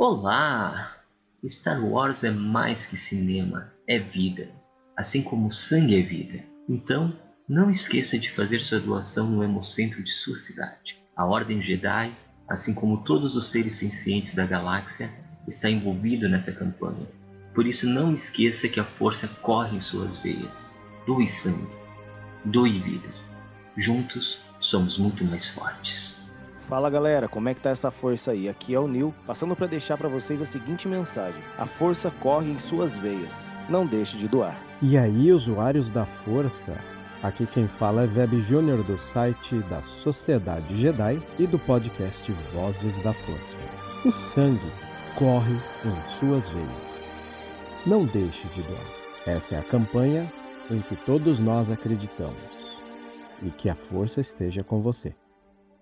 Olá! Star Wars é mais que cinema, é vida, assim como o sangue é vida. Então, não esqueça de fazer sua doação no Hemocentro de sua cidade. A Ordem Jedi, assim como todos os seres sencientes da galáxia, está envolvido nessa campanha. Por isso não esqueça que a força corre em suas veias. Doe sangue, doe vida. Juntos, somos muito mais fortes. Fala galera, como é que tá essa força aí? Aqui é o Nil, passando para deixar para vocês a seguinte mensagem: a força corre em suas veias, não deixe de doar. E aí, usuários da força? Aqui quem fala é Veb Júnior do site da Sociedade Jedi e do podcast Vozes da Força. O sangue corre em suas veias. Não deixe de doar. Essa é a campanha em que todos nós acreditamos. E que a força esteja com você.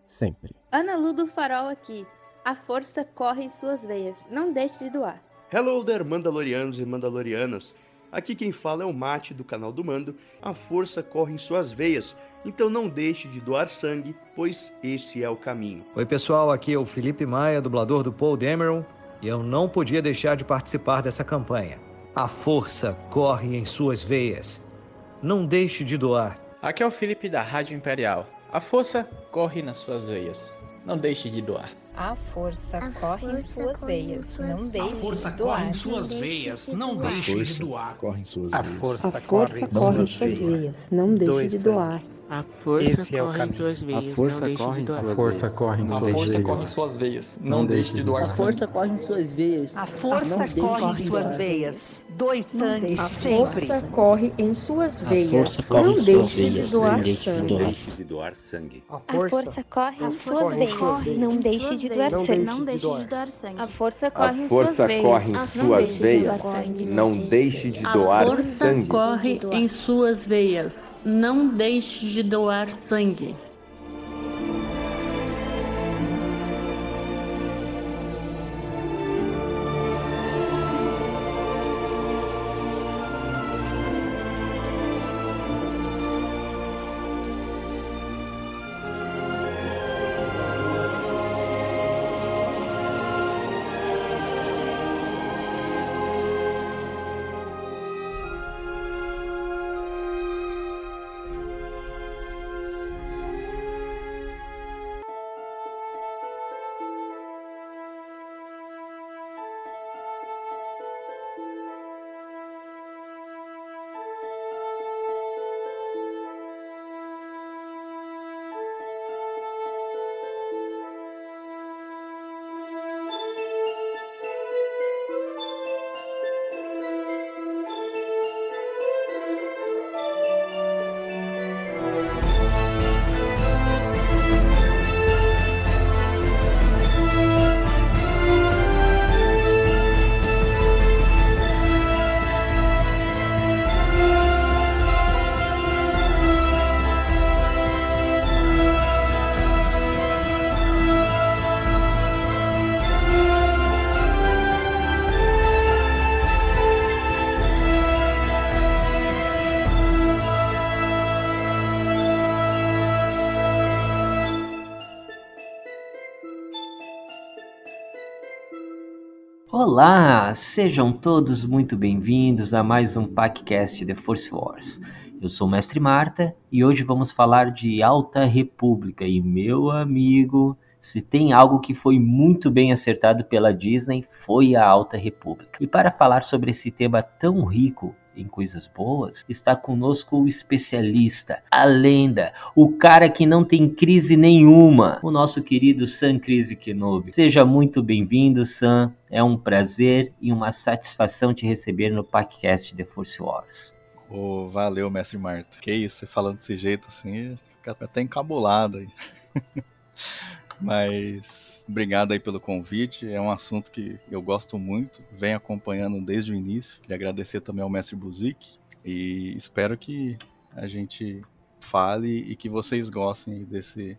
Sempre. Ana Lu do Farol aqui. A força corre em suas veias. Não deixe de doar. Hello there, Mandalorianos e Mandalorianas. Aqui quem fala é o Mate do canal do Mando. A força corre em suas veias, então não deixe de doar sangue, pois esse é o caminho. Oi pessoal, aqui é o Felipe Maia, dublador do Paul Dameron, e eu não podia deixar de participar dessa campanha. A força corre em suas veias. Não deixe de doar. Aqui é o Felipe da Rádio Imperial. A força corre nas suas veias. Não deixe de doar. A força corre em suas veias. Não deixe de doar. A força corre em suas veias. Não deixe de doar. A força corre em suas veias. Não deixe de doar. A força corre em suas veias. A força corre em suas veias. A força corre em suas veias. Não deixe de doar. A força corre em suas veias. A força corre em suas veias. Doe sangue sempre. A força corre em suas veias. Não deixe de doar sangue. Não deixe de doar sangue. A força corre em suas veias. Não deixe de doar sangue. Não deixe de doar sangue. A força corre em suas veias. Não deixe de doar sangue. A força corre em suas veias. Não deixe de doar sangue. Olá, sejam todos muito bem-vindos a mais um podcast The Force Wars. Eu sou o Mestre Marta e hoje vamos falar de Alta República. E meu amigo, se tem algo que foi muito bem acertado pela Disney, foi a Alta República. E para falar sobre esse tema tão rico em coisas boas, está conosco o especialista, a lenda, o cara que não tem crise nenhuma, o nosso querido Sam Crise Kenobi. Seja muito bem-vindo, Sam. É um prazer e uma satisfação te receber no podcast The Force Wars. Oh, valeu, Mestre Marta. Que isso, você falando desse jeito assim, fica até encabulado aí. Mas obrigado aí pelo convite, é um assunto que eu gosto muito, venho acompanhando desde o início. Queria agradecer também ao Mestre Buzik e espero que a gente fale e que vocês gostem desse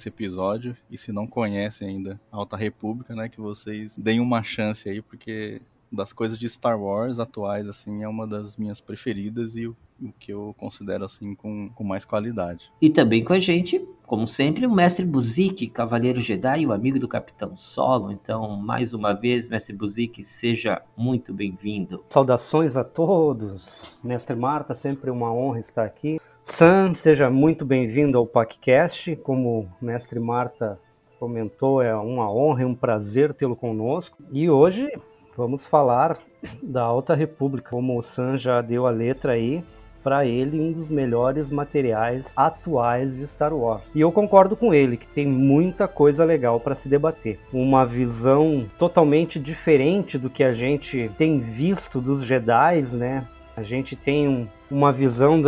episódio. E se não conhecem ainda a Alta República, né, que vocês deem uma chance aí, porque das coisas de Star Wars atuais, assim, é uma das minhas preferidas e o que eu considero, assim, com mais qualidade. E também com a gente, como sempre, o Mestre Buzik, Cavaleiro Jedi e o amigo do Capitão Solo. Então, mais uma vez, Mestre Buzik, seja muito bem-vindo. Saudações a todos. Mestre Marta, sempre uma honra estar aqui. Sam, seja muito bem-vindo ao podcast. Como o Mestre Marta comentou, é uma honra e um prazer tê-lo conosco. E hoje vamos falar da Alta República, como o Sam já deu a letra aí, para ele um dos melhores materiais atuais de Star Wars. E eu concordo com ele, que tem muita coisa legal para se debater. Uma visão totalmente diferente do que a gente tem visto dos Jedi, né? A gente tem uma visão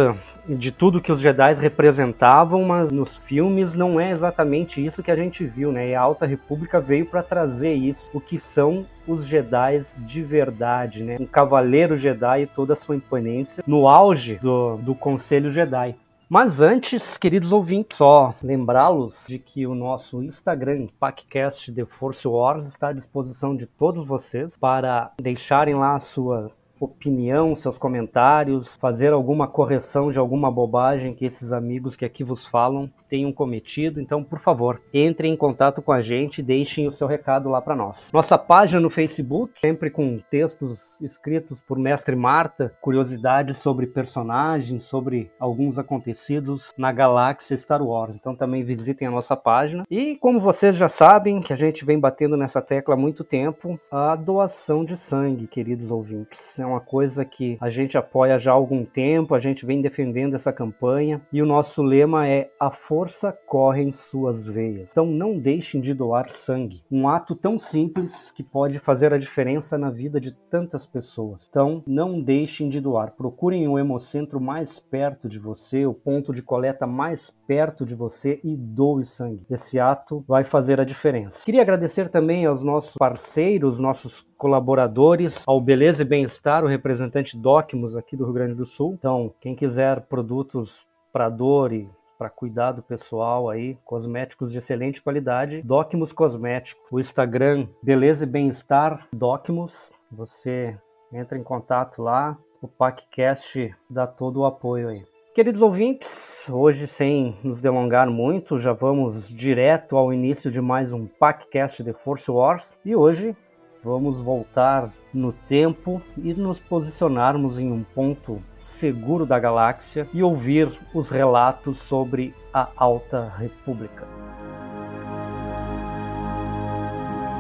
de tudo que os Jedi representavam, mas nos filmes não é exatamente isso que a gente viu, né? E a Alta República veio para trazer isso, o que são os Jedi de verdade, né? Um Cavaleiro Jedi e toda a sua imponência no auge do Conselho Jedi. Mas antes, queridos ouvintes, só lembrá-los de que o nosso Instagram, podcast The Force Wars, está à disposição de todos vocês para deixarem lá a sua opinião, seus comentários, fazer alguma correção de alguma bobagem que esses amigos que aqui vos falam tenham cometido. Então, por favor, entrem em contato com a gente e deixem o seu recado lá para nós. Nossa página no Facebook, sempre com textos escritos por Mestre Marta, curiosidades sobre personagens, sobre alguns acontecidos na galáxia Star Wars. Então também visitem a nossa página. E como vocês já sabem, que a gente vem batendo nessa tecla há muito tempo, a doação de sangue, queridos ouvintes. É uma coisa que a gente apoia já há algum tempo, a gente vem defendendo essa campanha e o nosso lema é: a força corre em suas veias. Então não deixem de doar sangue. Um ato tão simples que pode fazer a diferença na vida de tantas pessoas. Então não deixem de doar. Procurem o hemocentro mais perto de você, o ponto de coleta mais perto de você e doe sangue. Esse ato vai fazer a diferença. Queria agradecer também aos nossos parceiros, nossos colaboradores, ao Beleza e Bem-Estar, o representante Docmus aqui do Rio Grande do Sul. Então, quem quiser produtos para dor e para cuidado pessoal aí, cosméticos de excelente qualidade, Docmus Cosmético. O Instagram, Beleza e Bem-Estar Docmus. Você entra em contato lá, o podcast dá todo o apoio aí. Queridos ouvintes, hoje sem nos delongar muito, já vamos direto ao início de mais um podcast The Force Wars. E hoje vamos voltar no tempo e nos posicionarmos em um ponto seguro da galáxia e ouvir os relatos sobre a Alta República.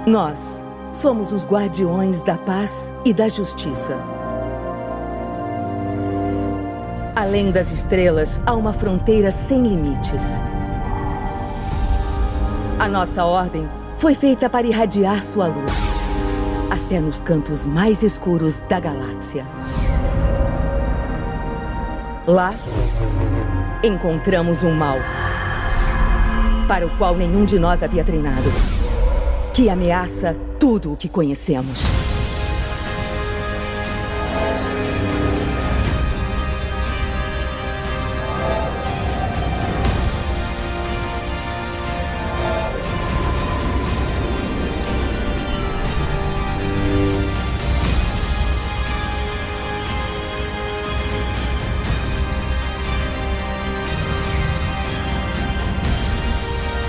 Nós somos os guardiões da paz e da justiça. Além das estrelas, há uma fronteira sem limites. A nossa ordem foi feita para irradiar sua luz até nos cantos mais escuros da galáxia. Lá, encontramos um mal para o qual nenhum de nós havia treinado, que ameaça tudo o que conhecemos.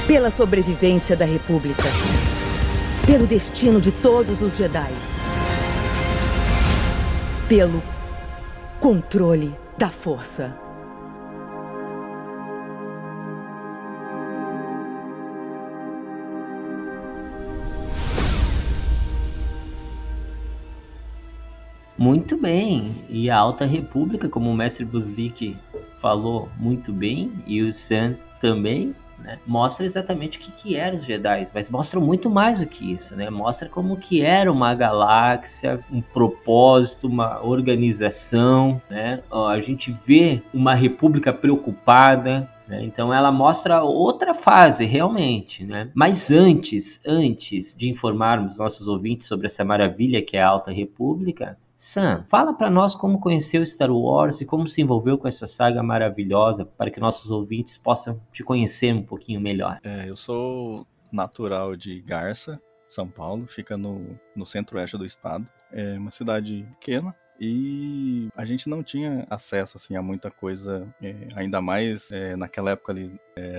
Pela sobrevivência da República. pelo destino de todos os Jedi. Pelo controle da Força. Muito bem, e a Alta República, como o Mestre Buzik falou muito bem, e o Sam também, né, mostra exatamente o que eram os Jedi, mas mostra muito mais do que isso, né? Mostra como que era uma galáxia, um propósito, uma organização, né? A gente vê uma república preocupada, né? Então ela mostra outra fase realmente, né? Mas antes de informarmos nossos ouvintes sobre essa maravilha que é a Alta República, Sam, fala para nós como conheceu Star Wars e como se envolveu com essa saga maravilhosa, para que nossos ouvintes possam te conhecer um pouquinho melhor. Eu sou natural de Garça, São Paulo, fica no centro-oeste do estado. É uma cidade pequena e a gente não tinha acesso assim, a muita coisa, ainda mais naquela época ali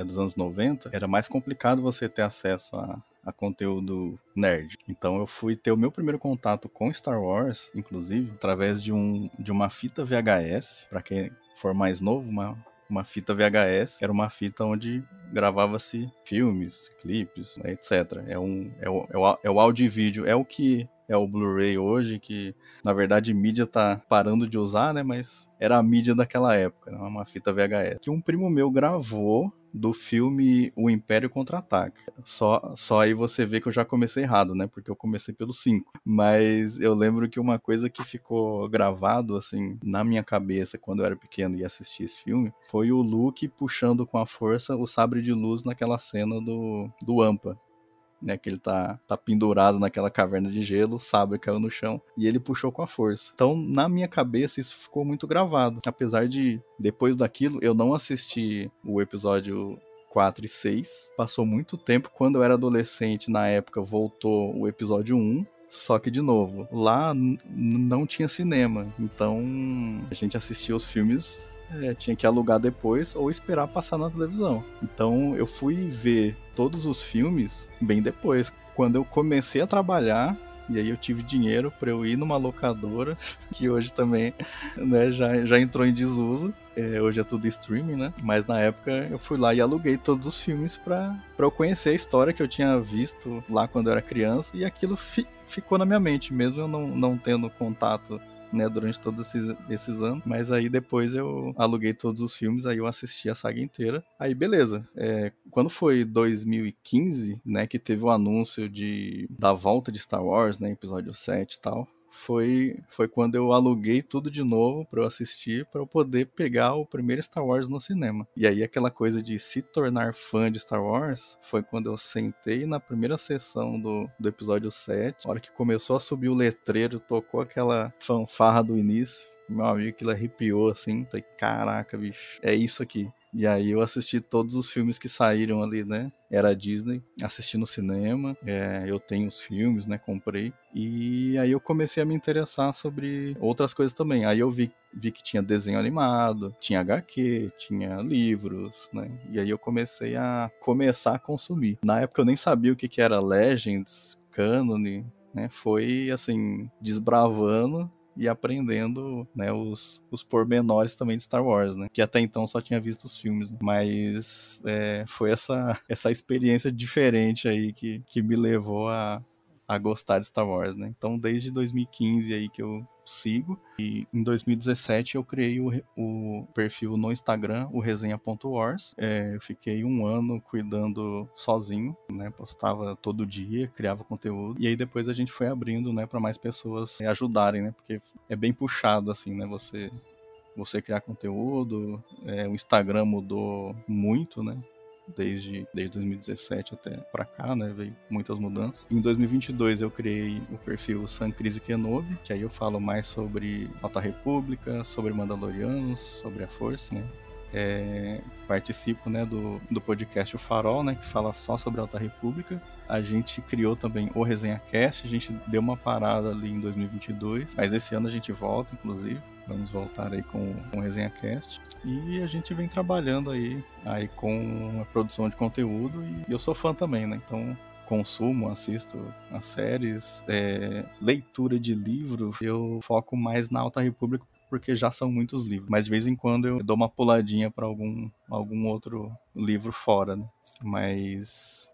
dos anos 90, era mais complicado você ter acesso a conteúdo nerd. Então eu fui ter o meu primeiro contato com Star Wars, inclusive, através de uma fita VHS. Para quem for mais novo, uma fita VHS era uma fita onde gravava-se filmes, clipes, né, etc. É o áudio e vídeo, é o que é o Blu-ray hoje, que na verdade mídia tá parando de usar, né? Mas era a mídia daquela época, né, uma fita VHS. Que um primo meu gravou do filme O Império Contra-Ataca. Só aí você vê que eu já comecei errado, né? Porque eu comecei pelo 5. Mas eu lembro que uma coisa que ficou gravado, assim, na minha cabeça quando eu era pequeno e assisti esse filme, foi o Luke puxando com a força o sabre de luz naquela cena do Ampa. Né, que ele tá pendurado naquela caverna de gelo, o sabre caiu no chão e ele puxou com a força. Então, na minha cabeça, isso ficou muito gravado. Apesar de, depois daquilo, eu não assisti o episódio 4 e 6. Passou muito tempo. Quando eu era adolescente, na época, voltou o episódio 1. Só que, de novo, lá não tinha cinema. Então, a gente assistia os filmes... tinha que alugar depois ou esperar passar na televisão. Então eu fui ver todos os filmes bem depois, quando eu comecei a trabalhar, e aí eu tive dinheiro para eu ir numa locadora, que hoje também, né, já entrou em desuso. Hoje é tudo streaming, né? Mas na época eu fui lá e aluguei todos os filmes para eu conhecer a história que eu tinha visto lá quando eu era criança, e aquilo ficou na minha mente, mesmo eu não tendo contato, né, durante todos esses anos. Mas aí depois eu aluguei todos os filmes, aí eu assisti a saga inteira. Aí beleza, quando foi 2015, né, que teve o anúncio da volta de Star Wars, né, episódio 7 e tal, foi quando eu aluguei tudo de novo pra eu assistir, pra eu poder pegar o primeiro Star Wars no cinema. E aí aquela coisa de se tornar fã de Star Wars foi quando eu sentei na primeira sessão do episódio 7, na hora que começou a subir o letreiro, tocou aquela fanfarra do início, meu amigo, aquilo arrepiou assim, falei, caraca, bicho, é isso aqui. E aí eu assisti todos os filmes que saíram ali, né? Era Disney, assisti no cinema, eu tenho os filmes, né? Comprei. E aí eu comecei a me interessar sobre outras coisas também. Aí eu vi que tinha desenho animado, tinha HQ, tinha livros, né? E aí eu comecei a consumir. Na época eu nem sabia o que era Legends, Canon, né? Foi assim, desbravando e aprendendo, né, os pormenores também de Star Wars, né, que até então só tinha visto os filmes, né? Mas foi essa experiência diferente aí que me levou a gostar de Star Wars, né. Então desde 2015 aí que eu sigo, e em 2017 eu criei o perfil no Instagram, o resenha.wars. Eu fiquei 1 ano cuidando sozinho, né, postava todo dia, criava conteúdo, e aí depois a gente foi abrindo, né, para mais pessoas ajudarem, né, porque é bem puxado assim, né, você criar conteúdo. O Instagram mudou muito, né, desde 2017 até pra cá, né, veio muitas mudanças. Em 2022 eu criei o perfil Sam Crise Kenobi, que aí eu falo mais sobre Alta República, sobre Mandalorianos, sobre a Força, né. Participo, né, do podcast O Farol, né, que fala só sobre Alta República. A gente criou também o Resenha Cast, a gente deu uma parada ali em 2022, mas esse ano a gente volta, inclusive. Vamos voltar aí com o Resenha Cast. E a gente vem trabalhando aí com a produção de conteúdo, e eu sou fã também, né? Então consumo, assisto as séries, leitura de livro, eu foco mais na Alta República, porque já são muitos livros, mas de vez em quando eu dou uma puladinha para algum outro livro fora, né? Mas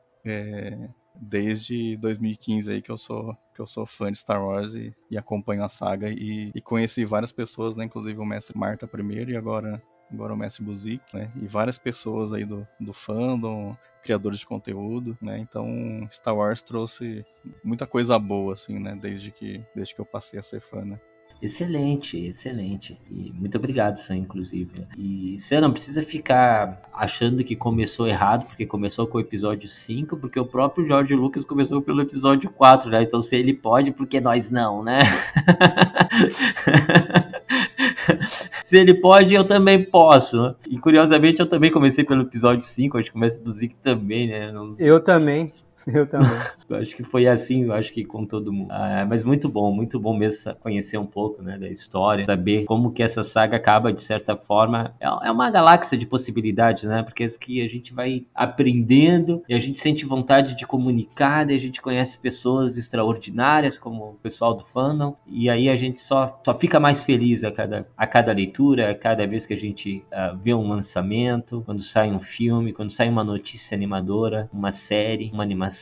desde 2015 aí que eu sou fã de Star Wars e acompanho a saga e conheci várias pessoas, né? Inclusive o mestre Marta primeiro e agora o mestre Buzik, né? E várias pessoas aí do fandom, criadores de conteúdo, né? Então Star Wars trouxe muita coisa boa, assim, né? Desde que eu passei a ser fã, né? Excelente. E muito obrigado, Sam, inclusive. E você não precisa ficar achando que começou errado, porque começou com o episódio 5, porque o próprio George Lucas começou pelo episódio 4, né? Então se ele pode, por que nós não, né? Se ele pode, eu também posso. E curiosamente eu também comecei pelo episódio 5, acho que o Mestre Buzik também, né? Eu também. Eu acho que foi assim, eu acho que com todo mundo. Mas muito bom mesmo conhecer um pouco, né, da história, saber como que essa saga acaba, de certa forma. É uma galáxia de possibilidades, né? Porque que a gente vai aprendendo e a gente sente vontade de comunicar, e a gente conhece pessoas extraordinárias, como o pessoal do fandom, e aí a gente só fica mais feliz a cada leitura, a cada vez que a gente vê um lançamento, quando sai um filme, quando sai uma notícia animadora, uma série, uma animação.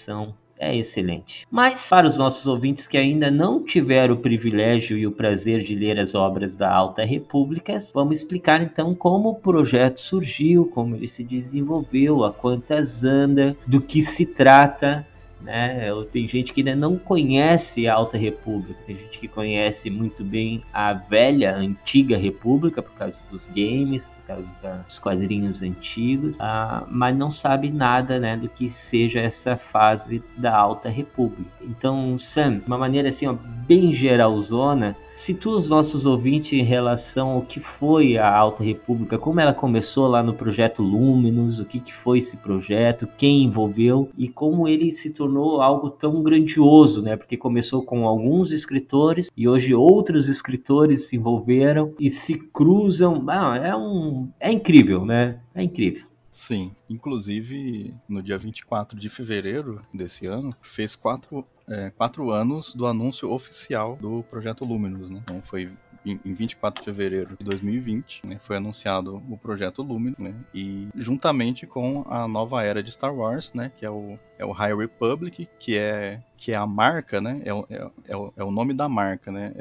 É excelente. Mas para os nossos ouvintes que ainda não tiveram o privilégio e o prazer de ler as obras da Alta República, vamos explicar então como o projeto surgiu, como ele se desenvolveu, a quantas anda, do que se trata, né? Tem gente que ainda não conhece a Alta República, tem gente que conhece muito bem a velha, antiga República por causa dos games, por causa dos quadrinhos antigos, mas não sabe nada, né, do que seja essa fase da Alta República. Então, Sam, de uma maneira assim, bem geralzona, situa os nossos ouvintes em relação ao que foi a Alta República, como ela começou lá no projeto Luminous, o que foi esse projeto, quem envolveu e como ele se tornou algo tão grandioso, né? Porque começou com alguns escritores e hoje outros escritores se envolveram e se cruzam. É incrível, né? É incrível. Sim, inclusive no dia 24 de fevereiro desse ano, fez 4 anos do anúncio oficial do Projeto Luminous, né? Então foi em 24 de fevereiro de 2020, né, foi anunciado o Projeto Luminous, né, e juntamente com a nova era de Star Wars, né, que é o High Republic, que é a marca, né, é o nome da marca, né.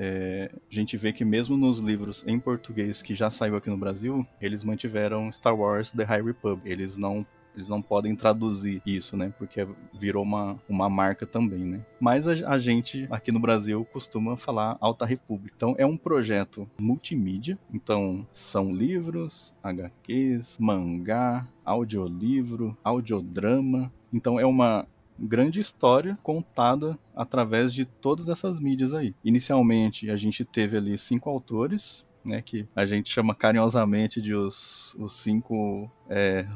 A gente vê que mesmo nos livros em português que já saiu aqui no Brasil, eles mantiveram Star Wars The High Republic. Eles não podem traduzir isso, né? Porque virou uma marca também, né? Mas a gente, aqui no Brasil, costuma falar Alta República. Então, é um projeto multimídia. Então, são livros, HQs, mangá, audiolivro, audiodrama. Então, é uma grande história contada através de todas essas mídias aí. Inicialmente, a gente teve ali 5 autores, né, que a gente chama carinhosamente de os 5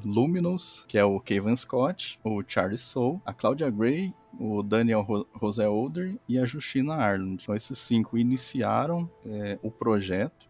Luminous, que é o Kevin Scott, o Charlie Soule, a Claudia Gray, o Daniel José Older e a Justina Arland. Então esses 5 iniciaram o projeto,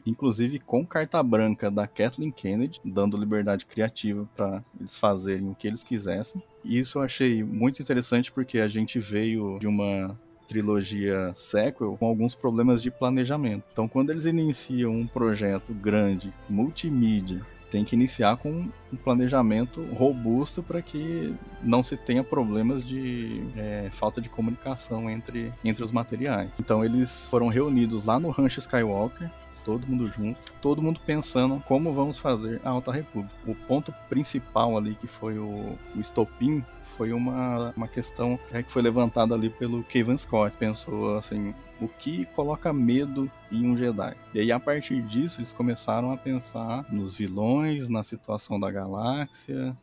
inclusive com carta branca da Kathleen Kennedy, dando liberdade criativa para eles fazerem o que eles quisessem. E isso eu achei muito interessante porque a gente veio de uma trilogia sequel com alguns problemas de planejamento. Então, quando eles iniciam um projeto grande, multimídia, tem que iniciar com um planejamento robusto para que não se tenha problemas de falta de comunicação entre os materiais. Então, eles foram reunidos lá no Rancho Skywalker, todo mundo junto, todo mundo pensando como vamos fazer a Alta República. O ponto principal ali, que foi o estopim, foi uma questão que foi levantada ali pelo Kevin Scott. Pensou assim, o que coloca medo em um Jedi? E aí, a partir disso, eles começaram a pensar nos vilões, na situação da galáxia,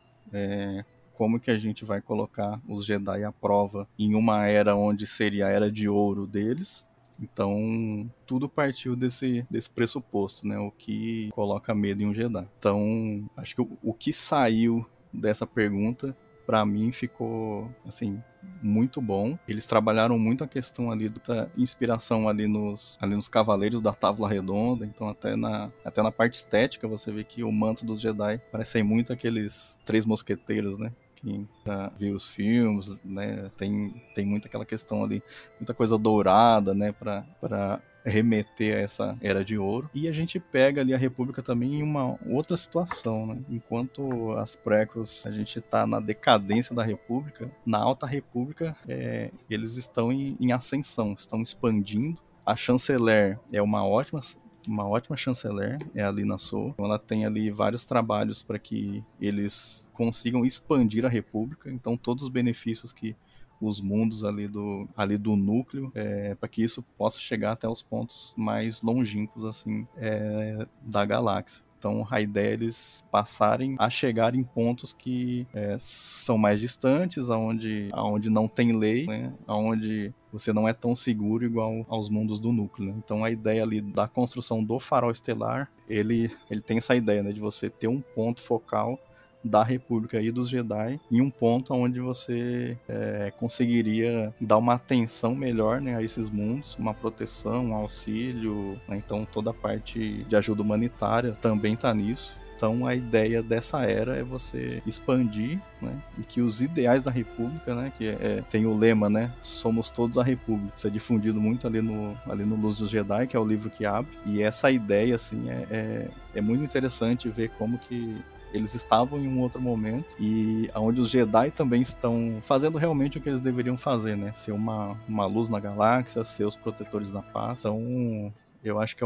como que a gente vai colocar os Jedi à prova em uma era onde seria a era de ouro deles. Então, tudo partiu desse pressuposto, né? O que coloca medo em um Jedi. Então, acho que o que saiu dessa pergunta, pra mim, ficou, assim, muito bom. Eles trabalharam muito a questão ali da inspiração ali nos Cavaleiros da Távola Redonda. Então, até na parte estética, você vê que o manto dos Jedi parece muito aqueles 3 mosqueteiros, né? Quem viu os filmes, né, tem muita aquela questão ali, muita coisa dourada, né, para remeter a essa Era de Ouro. E a gente pega ali a República também em uma outra situação, né? Enquanto as prequels, a gente tá na decadência da República, na Alta República, eles estão em ascensão, estão expandindo. A chanceler é uma ótima chanceler, é a Lina Soh. Então ela tem ali vários trabalhos para que eles consigam expandir a República. Então todos os benefícios que os mundos ali do núcleo, para que isso possa chegar até os pontos mais longínquos assim, da galáxia. Então a ideia é eles passarem a chegar em pontos que são mais distantes, aonde não tem lei, né? Aonde você não é tão seguro igual aos mundos do núcleo, né? Então a ideia ali da construção do farol estelar, ele tem essa ideia, né, de você ter um ponto focal da República e dos Jedi em um ponto onde você conseguiria dar uma atenção melhor, né, a esses mundos, uma proteção, um auxílio, né? Então toda a parte de ajuda humanitária também está nisso. Então a ideia dessa era é você expandir, né, e que os ideais da República, né, que tem o lema, né, somos todos a República. Isso é difundido muito ali no Luz dos Jedi, que é o livro que abre. E essa ideia assim é muito interessante ver como que eles estavam em um outro momento e onde os Jedi também estão fazendo realmente o que eles deveriam fazer, né? Ser uma luz na galáxia, ser os protetores da paz. Então, eu acho que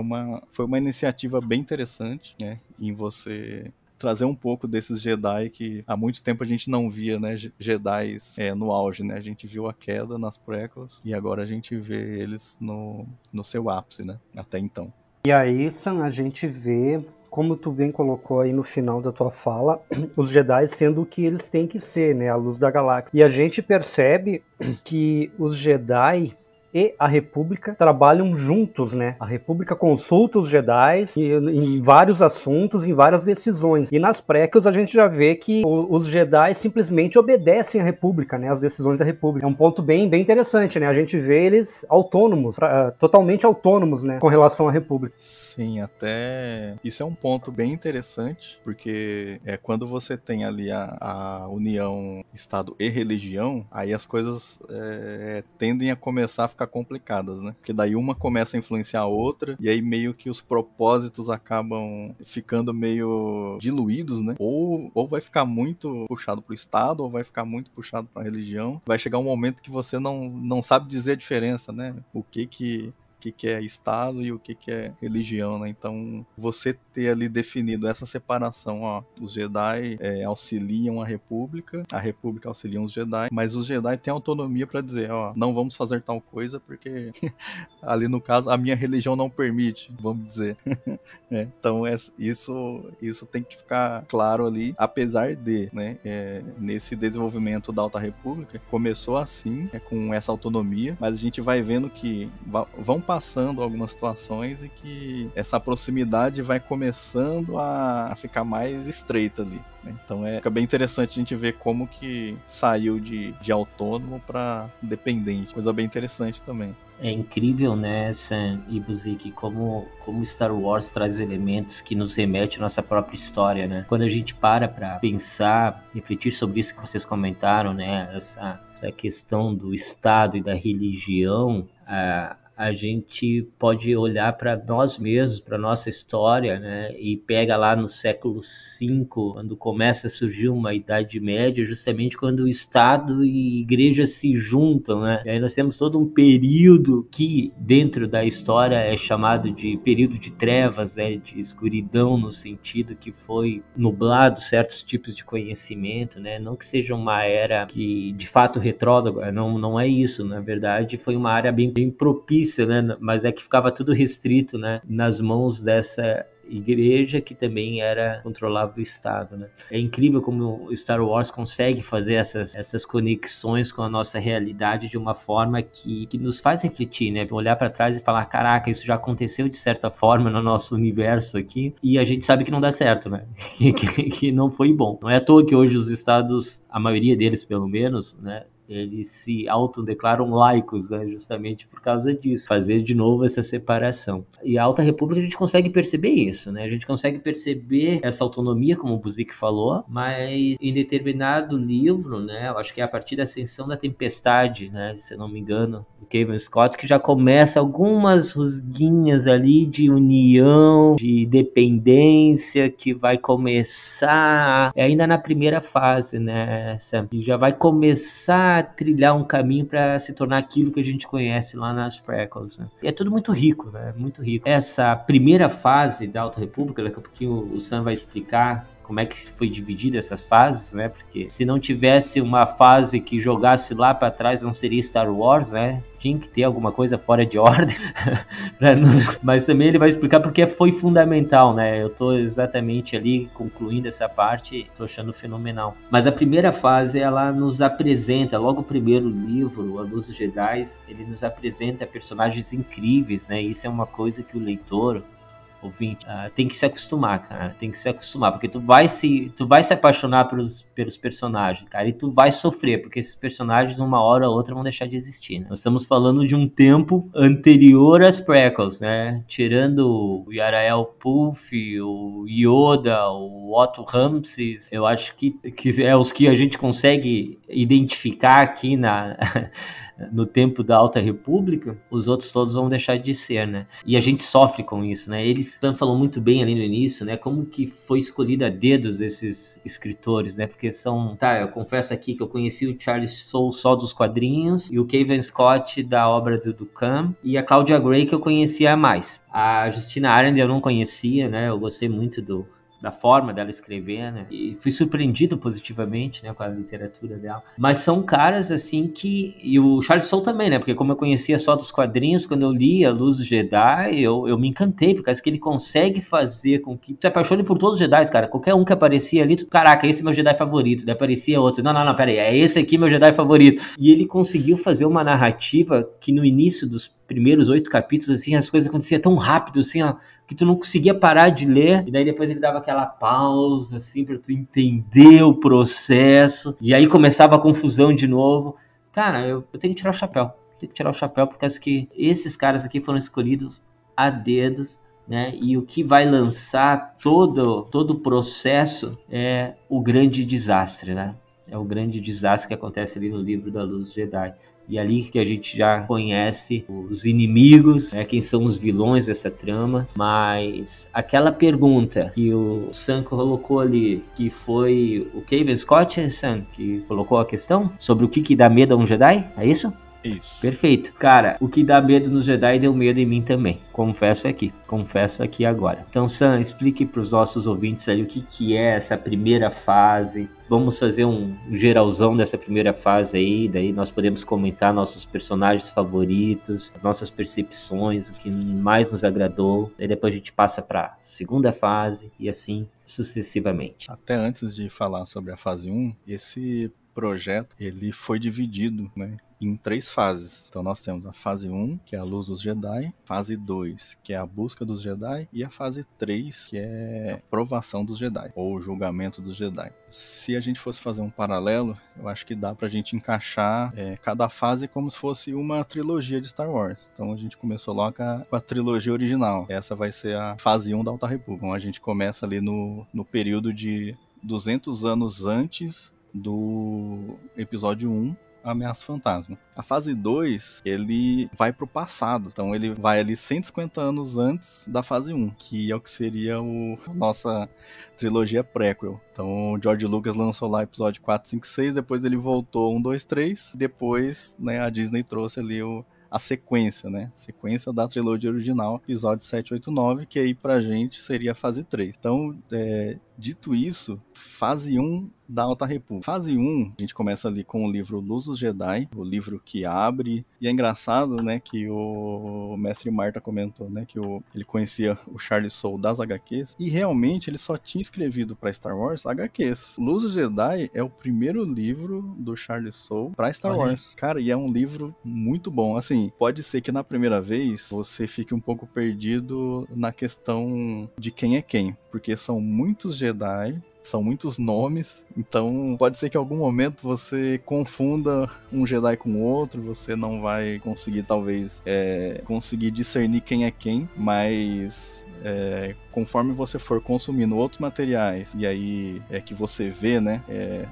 foi uma iniciativa bem interessante, né? Em você trazer um pouco desses Jedi que há muito tempo a gente não via, né? Jedi no auge, né? A gente viu a queda nas prequels e agora a gente vê eles no seu ápice, né? Até então. E aí, Sam, a gente vê, como tu bem colocou aí no final da tua fala, os Jedi sendo o que eles têm que ser, né? A luz da galáxia. E a gente percebe que os Jedi e a República trabalham juntos, né? A República consulta os Jedi em vários assuntos, em várias decisões. E nas prequels a gente já vê que os Jedi simplesmente obedecem à República, né? As decisões da República. É um ponto bem interessante, né? A gente vê eles autônomos, totalmente autônomos, né? Com relação à República. Sim, até isso é um ponto bem interessante, porque quando você tem ali a união Estado e religião, aí as coisas tendem a começar a ficar complicadas, né? Porque daí uma começa a influenciar a outra e aí meio que os propósitos acabam ficando meio diluídos, né? Ou vai ficar muito puxado pro Estado ou vai ficar muito puxado pra religião. Vai chegar um momento que você não sabe dizer a diferença, né? O que é Estado e o que é religião, né? Então, você ter ali definido essa separação, ó, os Jedi auxiliam a República auxilia os Jedi, mas os Jedi têm autonomia para dizer, ó, não vamos fazer tal coisa porque ali no caso a minha religião não permite, vamos dizer. Então, isso tem que ficar claro ali, apesar de, né, nesse desenvolvimento da Alta República, começou assim, com essa autonomia, mas a gente vai vendo que vão passando algumas situações e que essa proximidade vai começando a ficar mais estreita ali, né? Então fica bem interessante a gente ver como que saiu de autônomo para dependente, coisa bem interessante também. É incrível, né, Sam e Buzik, como Star Wars traz elementos que nos remetem à nossa própria história, né? Quando a gente para pensar, refletir sobre isso que vocês comentaram, né, essa questão do Estado e da religião, a gente pode olhar para nós mesmos, para nossa história, né? E pega lá no século V, quando começa a surgir uma Idade Média, justamente quando o Estado e Igreja se juntam, né? E aí nós temos todo um período que dentro da história é chamado de período de trevas, né? De escuridão, no sentido que foi nublado certos tipos de conhecimento, né? Não que seja uma era que de fato retrógrada, não é isso, na verdade foi uma área bem propícia, né? Mas é que ficava tudo restrito, né, nas mãos dessa igreja que também controlava o Estado, né? É incrível como o Star Wars consegue fazer essas conexões com a nossa realidade de uma forma que nos faz refletir, né? Olhar para trás e falar, caraca, isso já aconteceu de certa forma no nosso universo aqui e a gente sabe que não dá certo, né? que não foi bom. Não é à toa que hoje os estados, a maioria deles pelo menos, né, eles se autodeclaram laicos, né? Justamente por causa disso, fazer de novo essa separação. E a Alta República a gente consegue perceber isso, né? A gente consegue perceber essa autonomia, como o Buzik falou, mas em determinado livro, né? Eu acho que é a partir da Ascensão da Tempestade, né? Se eu não me engano, do Kevin Scott, que já começa algumas rusguinhas ali de união, de dependência, que vai começar ainda na primeira fase, né, Sam? E já vai começar a trilhar um caminho para se tornar aquilo que a gente conhece lá nas prequels, né? E é tudo muito rico, né? Muito rico. Essa primeira fase da Alta República, daqui a pouquinho o Sam vai explicar como é que foi dividida essas fases, né? Porque se não tivesse uma fase que jogasse lá para trás, não seria Star Wars, né? Tinha que ter alguma coisa fora de ordem. Mas também ele vai explicar porque foi fundamental, né? Eu tô exatamente ali concluindo essa parte, tô achando fenomenal. Mas a primeira fase, ela nos apresenta, logo o primeiro livro, A Luz dos Jedi, ele nos apresenta personagens incríveis, né? Isso é uma coisa que o leitor, ouvinte, tem que se acostumar, cara, tem que se acostumar, porque tu vai se apaixonar pelos personagens, cara, e tu vai sofrer, porque esses personagens uma hora ou outra vão deixar de existir, né? Nós estamos falando de um tempo anterior às prequels, né? Tirando o Yarael Pulf, o Yoda, o Otto Ramses, eu acho que é os que a gente consegue identificar aqui no tempo da Alta República, os outros todos vão deixar de ser, né? E a gente sofre com isso, né? Eles falam muito bem ali no início, né? Como que foi escolhido a dedos esses escritores, né? Porque eu confesso aqui que eu conheci o Charles Soule só dos quadrinhos, e o Kevin Scott da obra do Duchamp, e a Claudia Gray que eu conhecia mais. A Justina Arendt eu não conhecia, né? Eu gostei muito da forma dela escrever, né? E fui surpreendido positivamente, né, com a literatura dela. Mas são caras, assim, e o Charles Soule também, né? Porque como eu conhecia só dos quadrinhos, quando eu li A Luz dos Jedi, eu me encantei, por causa que ele consegue fazer com que se apaixone por todos os Jedi, cara. Qualquer um que aparecia ali, caraca, esse é meu Jedi favorito. Daí aparecia outro, não, pera aí, é esse aqui meu Jedi favorito. E ele conseguiu fazer uma narrativa que no início dos primeiros 8 capítulos, assim, as coisas aconteciam tão rápido, assim, ó, que tu não conseguia parar de ler, e daí depois ele dava aquela pausa, assim, pra tu entender o processo, e aí começava a confusão de novo. Cara, eu tenho que tirar o chapéu, por causa que esses caras aqui foram escolhidos a dedos, né, e o que vai lançar todo o processo é o grande desastre, né, é o grande desastre que acontece ali no livro da Luz dos Jedi. E ali que a gente já conhece os inimigos, né, quem são os vilões dessa trama. Mas aquela pergunta que o Sam colocou ali, que foi o Kevin Scott, Sam, que colocou a questão sobre o que dá medo a um Jedi, é isso? Isso. Perfeito. Cara, o que dá medo nos Jedi deu medo em mim também. Confesso aqui agora. Então, Sam, explique para os nossos ouvintes ali o que é essa primeira fase. Vamos fazer um geralzão dessa primeira fase aí, daí nós podemos comentar nossos personagens favoritos, nossas percepções, o que mais nos agradou. Daí depois a gente passa para a segunda fase e assim sucessivamente. Até antes de falar sobre a fase 1, esse projeto ele foi dividido, né, em 3 fases. Então nós temos a fase 1, que é a Luz dos Jedi, fase 2, que é a Busca dos Jedi, e a fase 3, que é a Provação dos Jedi, ou o Julgamento dos Jedi. Se a gente fosse fazer um paralelo, eu acho que dá pra gente encaixar cada fase como se fosse uma trilogia de Star Wars. Então a gente começou logo com a trilogia original. Essa vai ser a fase 1 da Alta República. Então a gente começa ali no período de 200 anos antes do episódio 1, Ameaça Fantasma. A fase 2, ele vai pro passado, então ele vai ali 150 anos antes da fase 1, que é o que seria a nossa trilogia prequel. Então o George Lucas lançou lá episódio 4, 5, 6, depois ele voltou 1, 2, 3, depois, né, a Disney trouxe ali a sequência, né? Sequência da trilogia original, episódio 7, 8, 9, que aí pra gente seria a fase 3. Então, dito isso, fase 1 da Alta República. Fase 1, a gente começa ali com o livro Luz dos Jedi, o livro que abre, e é engraçado, né, que o mestre Marta comentou, né, que ele conhecia o Charles Soule das HQs, e realmente ele só tinha escrevido para Star Wars HQs. Luz dos Jedi é o primeiro livro do Charles Soule para Star Wars. Cara, e é um livro muito bom. Assim, pode ser que na primeira vez você fique um pouco perdido na questão de quem é quem, porque são muitos Jedi são muitos nomes, então pode ser que em algum momento você confunda um Jedi com outro, você não vai conseguir talvez conseguir discernir quem é quem, mas conforme você for consumindo outros materiais, e aí que você vê, né,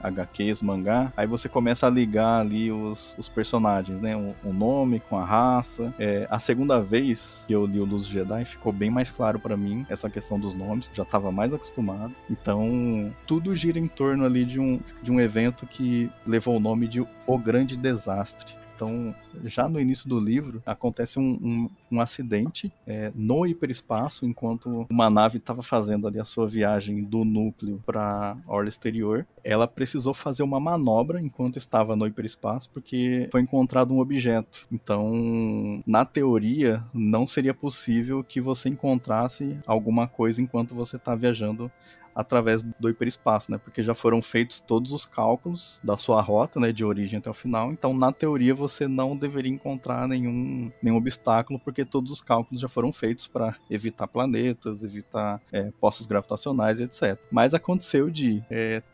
HQs, mangá, aí você começa a ligar ali os personagens, né, o nome com a raça. A segunda vez que eu li o Luz do Jedi, ficou bem mais claro pra mim essa questão dos nomes, já estava mais acostumado. Então, tudo gira em torno ali de um evento que levou o nome de O Grande Desastre. Então, já no início do livro, acontece um acidente no hiperespaço, enquanto uma nave estava fazendo ali a sua viagem do núcleo para a orla exterior. Ela precisou fazer uma manobra enquanto estava no hiperespaço, porque foi encontrado um objeto. Então, na teoria, não seria possível que você encontrasse alguma coisa enquanto você está viajando através do hiperespaço, né? Porque já foram feitos todos os cálculos da sua rota, né, de origem até o final. Então, na teoria, você não deveria encontrar nenhum obstáculo, porque todos os cálculos já foram feitos para evitar planetas, evitar postos gravitacionais, etc. Mas aconteceu de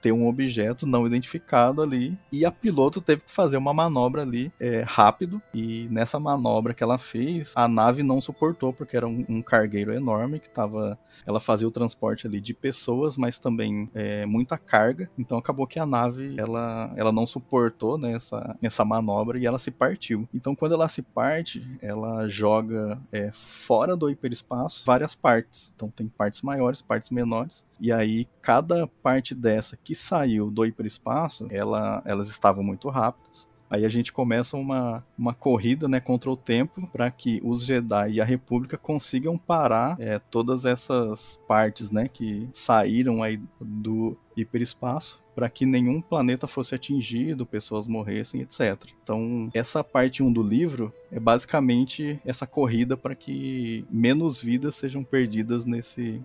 ter um objeto não identificado ali, e a piloto teve que fazer uma manobra ali rápido, e nessa manobra que ela fez, a nave não suportou, porque era um cargueiro enorme que ela fazia o transporte ali de pessoas, mas também muita carga. Então acabou que a nave ela não suportou, né, essa manobra, e ela se partiu. Então quando ela se parte, ela joga fora do hiperespaço várias partes. Então tem partes maiores, partes menores, e aí cada parte dessa que saiu do hiperespaço, elas estavam muito rápidas. Aí a gente começa uma corrida, né, contra o tempo, para que os Jedi e a República consigam parar todas essas partes, né, que saíram aí do hiperespaço, para que nenhum planeta fosse atingido, pessoas morressem, etc. Então, essa parte 1 do livro é basicamente essa corrida para que menos vidas sejam perdidas nesse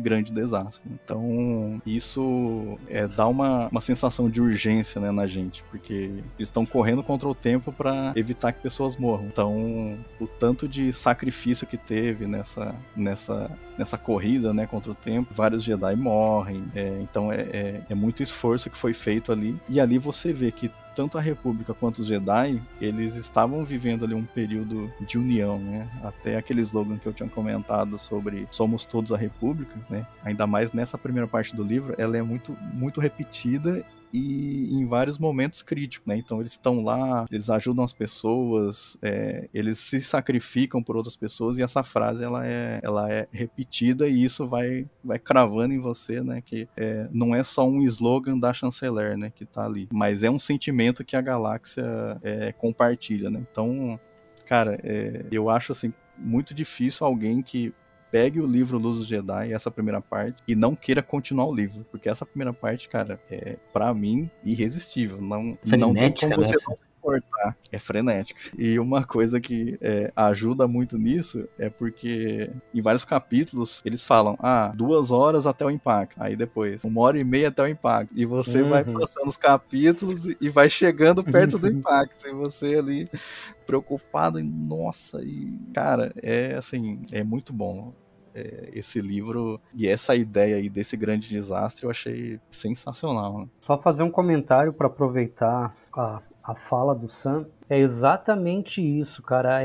grande desastre. Então, isso dá uma sensação de urgência, né, na gente, porque eles estão correndo contra o tempo para evitar que pessoas morram. Então, o tanto de sacrifício que teve nessa corrida, né, contra o tempo, vários Jedi morrem, então é muito esforço que foi feito ali, e ali você vê que tanto a República quanto os Jedi, eles estavam vivendo ali um período de união, né? Até aquele slogan que eu tinha comentado sobre somos todos a República, né? Ainda mais nessa primeira parte do livro, ela é muito, muito repetida e em vários momentos críticos, né? Então eles estão lá, eles ajudam as pessoas, eles se sacrificam por outras pessoas, e essa frase ela é repetida, e isso vai cravando em você, né? Que não é só um slogan da chanceler, né, que tá ali, mas é um sentimento que a galáxia compartilha, né? Então, cara, eu acho assim muito difícil alguém que pegue o livro Luz do Jedi, essa primeira parte, e não queira continuar o livro, porque essa primeira parte, cara, pra mim, irresistível. Não tem como você não se importar. É frenética. E uma coisa que ajuda muito nisso é porque em vários capítulos eles falam 2 horas até o impacto, aí depois 1h30 até o impacto, e você vai passando os capítulos e vai chegando perto do impacto, e você ali preocupado, nossa, e cara, assim, é muito bom. Esse livro e essa ideia aí desse grande desastre eu achei sensacional, né? Só fazer um comentário para aproveitar a fala do Sam. É exatamente isso, cara.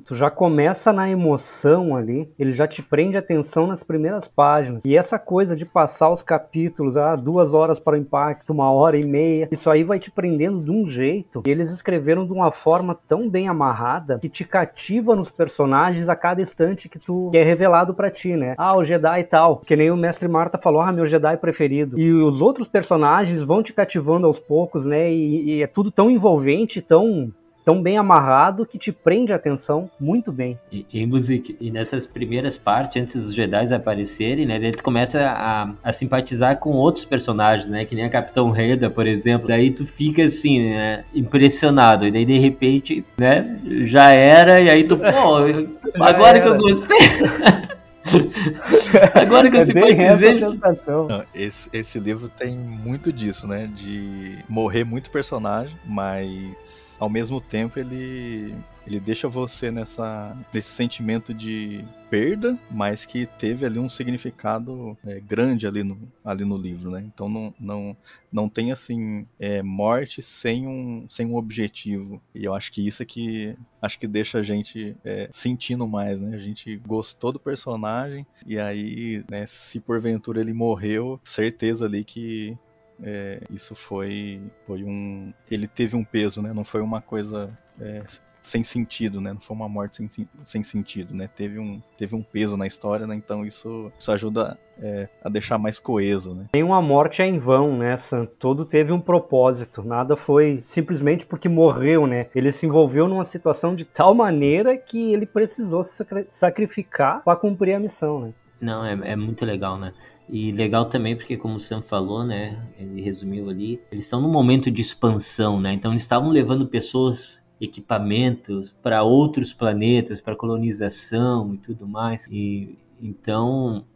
Tu já começa na emoção ali, ele já te prende a atenção nas primeiras páginas. E essa coisa de passar os capítulos, 2 horas para o impacto, 1h30, isso aí vai te prendendo de um jeito. E eles escreveram de uma forma tão bem amarrada que te cativa nos personagens a cada instante que é revelado pra ti, né? O Jedi e tal, que nem o Mestre Marta falou, meu Jedi preferido. E os outros personagens vão te cativando aos poucos, né? E é tudo tão envolvente, tão bem amarrado, que te prende a atenção muito bem. E nessas primeiras partes, antes dos Jedi aparecerem, né, daí tu começa a simpatizar com outros personagens, né, que nem a Capitão Reda, por exemplo. Daí tu fica assim, né, impressionado, e daí de repente, né, já era, e aí tu, agora que eu gostei. Agora que eu simpatizei. Esse livro tem muito disso, né, de morrer muito personagem, mas ao mesmo tempo ele ele deixa você nesse sentimento de perda, mas que teve ali um significado grande ali no livro, né? Então não tem assim morte sem um objetivo. E eu acho que isso é que deixa a gente sentindo mais, né? A gente gostou do personagem e aí, né, se porventura ele morreu, certeza ali que isso foi ele teve um peso, né? Não foi uma coisa sem sentido, né? Não foi uma morte sem sentido, né? Teve um peso na história, né? Então isso ajuda a deixar mais coeso, né? Nenhuma morte é em vão, né, Sam? Tudo teve um propósito, nada foi simplesmente porque morreu, né? Ele se envolveu numa situação de tal maneira que ele precisou se sacrificar para cumprir a missão, né? Não, é muito legal, né? E legal também porque, como o Sam falou, né, ele resumiu ali, eles estão num momento de expansão, né? Então eles estavam levando pessoas, equipamentos para outros planetas, para colonização e tudo mais. E então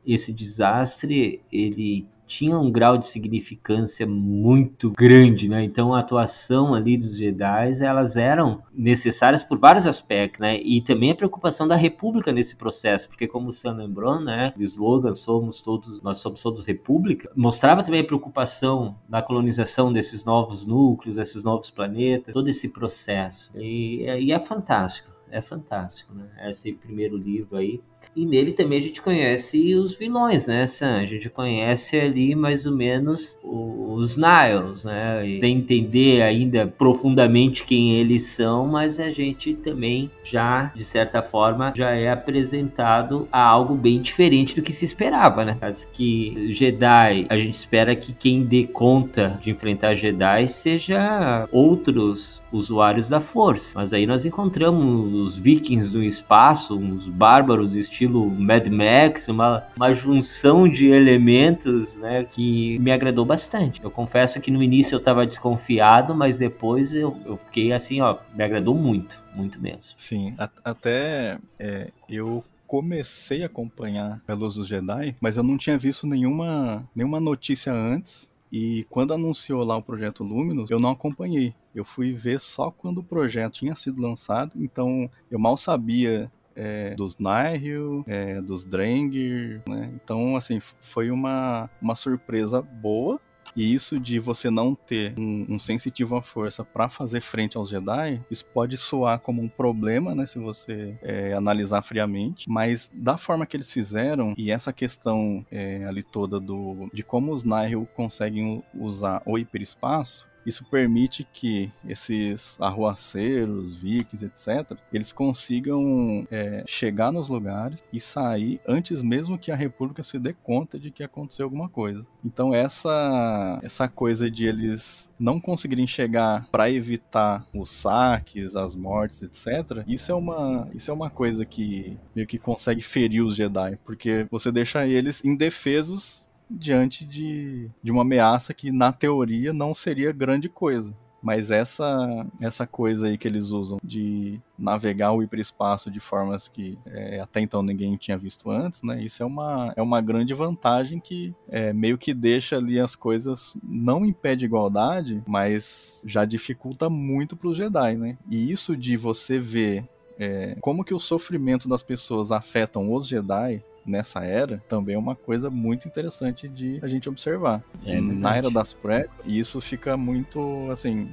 esse desastre, ele tinha um grau de significância muito grande, né? Então a atuação ali dos Jedi, elas eram necessárias por vários aspectos, né? E também a preocupação da República nesse processo, porque como o Sam lembrou, né? O slogan nós somos todos República, mostrava também a preocupação da colonização desses novos núcleos, desses novos planetas, todo esse processo. E é fantástico. É fantástico, né? Esse primeiro livro aí. E nele também a gente conhece os vilões, né, Sam? A gente conhece ali mais ou menos os Niles, né? E sem entender ainda profundamente quem eles são, mas a gente também já, de certa forma, já é apresentado a algo bem diferente do que se esperava, né? As que Jedi, a gente espera que quem dê conta de enfrentar Jedi seja outros usuários da Força. Mas aí nós encontramos os Vikings do espaço, uns bárbaros estilo Mad Max, uma junção de elementos, né, que me agradou bastante. Eu confesso que no início eu estava desconfiado, mas depois eu fiquei assim, me agradou muito, muito mesmo. Sim, até eu comecei a acompanhar a Luz dos Jedi, mas eu não tinha visto nenhuma notícia antes. E quando anunciou lá o Projeto Luminous, eu não acompanhei. Eu fui ver só quando o projeto tinha sido lançado, então eu mal sabia dos Nihil, dos Drengir, né? Então, assim, foi uma surpresa boa. E isso de você não ter um sensitivo à força para fazer frente aos Jedi, isso pode soar como um problema, né, se você analisar friamente, mas da forma que eles fizeram, e essa questão ali toda de como os Nihil conseguem usar o hiperespaço, isso permite que esses arruaceiros, vikings, etc., eles consigam chegar nos lugares e sair antes mesmo que a República se dê conta de que aconteceu alguma coisa. Então essa coisa de eles não conseguirem chegar para evitar os saques, as mortes, etc., isso é uma coisa que meio que consegue ferir os Jedi, porque você deixa eles indefesos diante de uma ameaça que, na teoria, não seria grande coisa. Mas essa coisa aí que eles usam de navegar o hiperespaço de formas que até então ninguém tinha visto antes, né? Isso é uma grande vantagem que meio que deixa ali as coisas, não impede igualdade, mas já dificulta muito para os Jedi, né? E isso de você ver como que o sofrimento das pessoas afetam os Jedi nessa era, também é uma coisa muito interessante de a gente observar. Na era das prequels, isso fica muito, assim,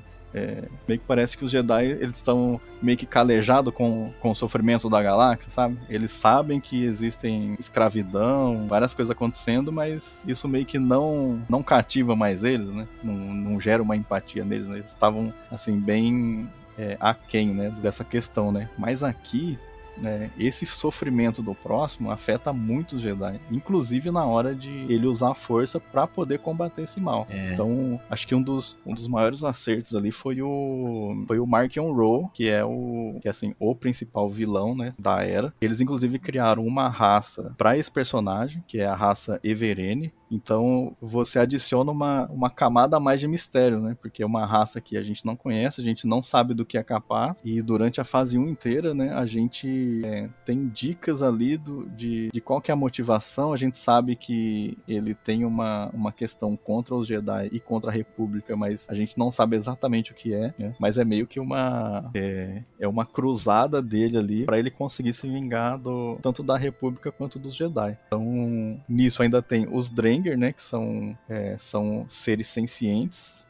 meio que parece que os Jedi, eles estão meio que calejados com o sofrimento da galáxia, sabe? Eles sabem que existem escravidão, várias coisas acontecendo, mas isso meio que não cativa mais eles, né? Não gera uma empatia neles, né? Eles estavam, assim, bem aquém, né, dessa questão, né? Mas aqui, esse sofrimento do próximo afeta muito os Jedi, inclusive na hora de ele usar a força para poder combater esse mal. Então, acho que um dos maiores acertos ali foi o Marchion Ro, que é assim, o principal vilão, né, da era. Eles inclusive criaram uma raça para esse personagem, que é a raça Everene, Então você adiciona uma camada a mais de mistério, né? Porque é uma raça que a gente não conhece, a gente não sabe do que é capaz, e durante a fase 1 inteira, né, a gente tem dicas ali de qual que é a motivação. A gente sabe que ele tem uma questão contra os Jedi e contra a República, mas a gente não sabe exatamente o que é, né? Mas é meio que uma cruzada dele ali para ele conseguir se vingar tanto da República quanto dos Jedi. Então, nisso ainda tem os Drengir, né, que são seres sencientes.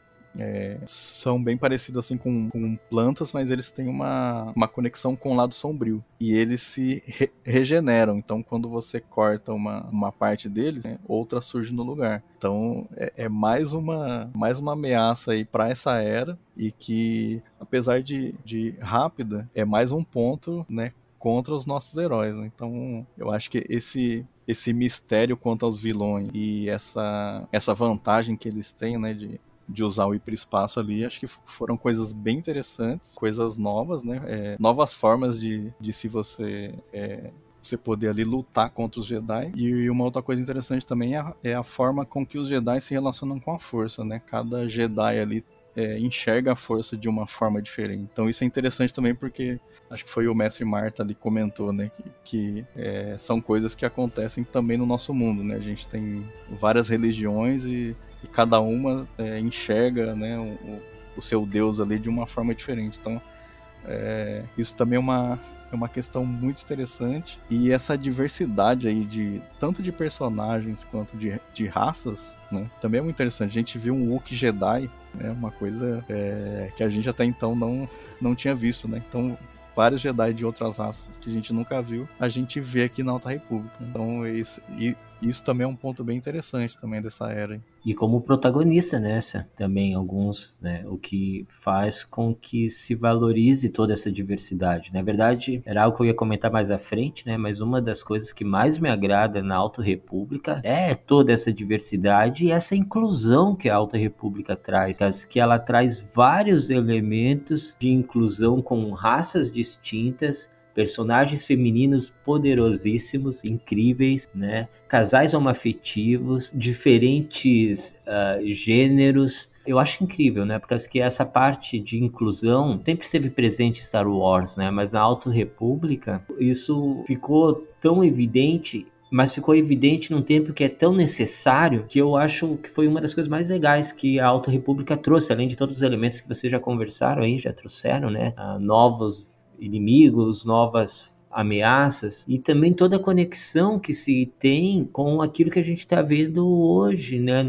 São bem parecidos assim com plantas, mas eles têm uma conexão com o lado sombrio. E eles se regeneram. Então, quando você corta uma parte deles, né, outra surge no lugar. Então, é mais uma ameaça aí para essa era. E que, apesar de rápida, é mais um ponto, né, contra os nossos heróis, né? Então, eu acho que esse mistério quanto aos vilões e essa vantagem que eles têm, né, de usar o hiperespaço ali, acho que foram coisas bem interessantes, coisas novas, né? Novas formas de se você poder ali lutar contra os Jedi. E uma outra coisa interessante também é a forma com que os Jedi se relacionam com a força, né? Cada Jedi ali enxerga a força de uma forma diferente. Então isso é interessante também porque acho que foi o mestre Marta ali comentou, né, que são coisas que acontecem também no nosso mundo, né? A gente tem várias religiões e cada uma enxerga, né, o seu Deus ali de uma forma diferente. Então isso também é uma questão muito interessante, e essa diversidade aí tanto de personagens quanto de raças, né, também é muito interessante. A gente viu um Wookiee Jedi, né, uma coisa que a gente até então não tinha visto, né? Então vários Jedi de outras raças que a gente nunca viu, a gente vê aqui na Alta República. Então isso também é um ponto bem interessante também dessa era. E como protagonista nessa também alguns, né, o que faz com que se valorize toda essa diversidade. Na verdade, era algo que eu ia comentar mais à frente, né, mas uma das coisas que mais me agrada na Alta República é toda essa diversidade e essa inclusão que a Alta República traz, que ela traz vários elementos de inclusão com raças distintas, personagens femininos poderosíssimos, incríveis, né? Casais homoafetivos, diferentes gêneros. Eu acho incrível, né? Porque essa parte de inclusão sempre esteve presente em Star Wars, né? Mas na Alta República isso ficou tão evidente, mas ficou evidente num tempo que é tão necessário, que eu acho que foi uma das coisas mais legais que a Alta República trouxe, além de todos os elementos que vocês já conversaram aí, já trouxeram, né? Novos inimigos, novas ameaças, e também toda a conexão que se tem com aquilo que a gente está vendo hoje, né,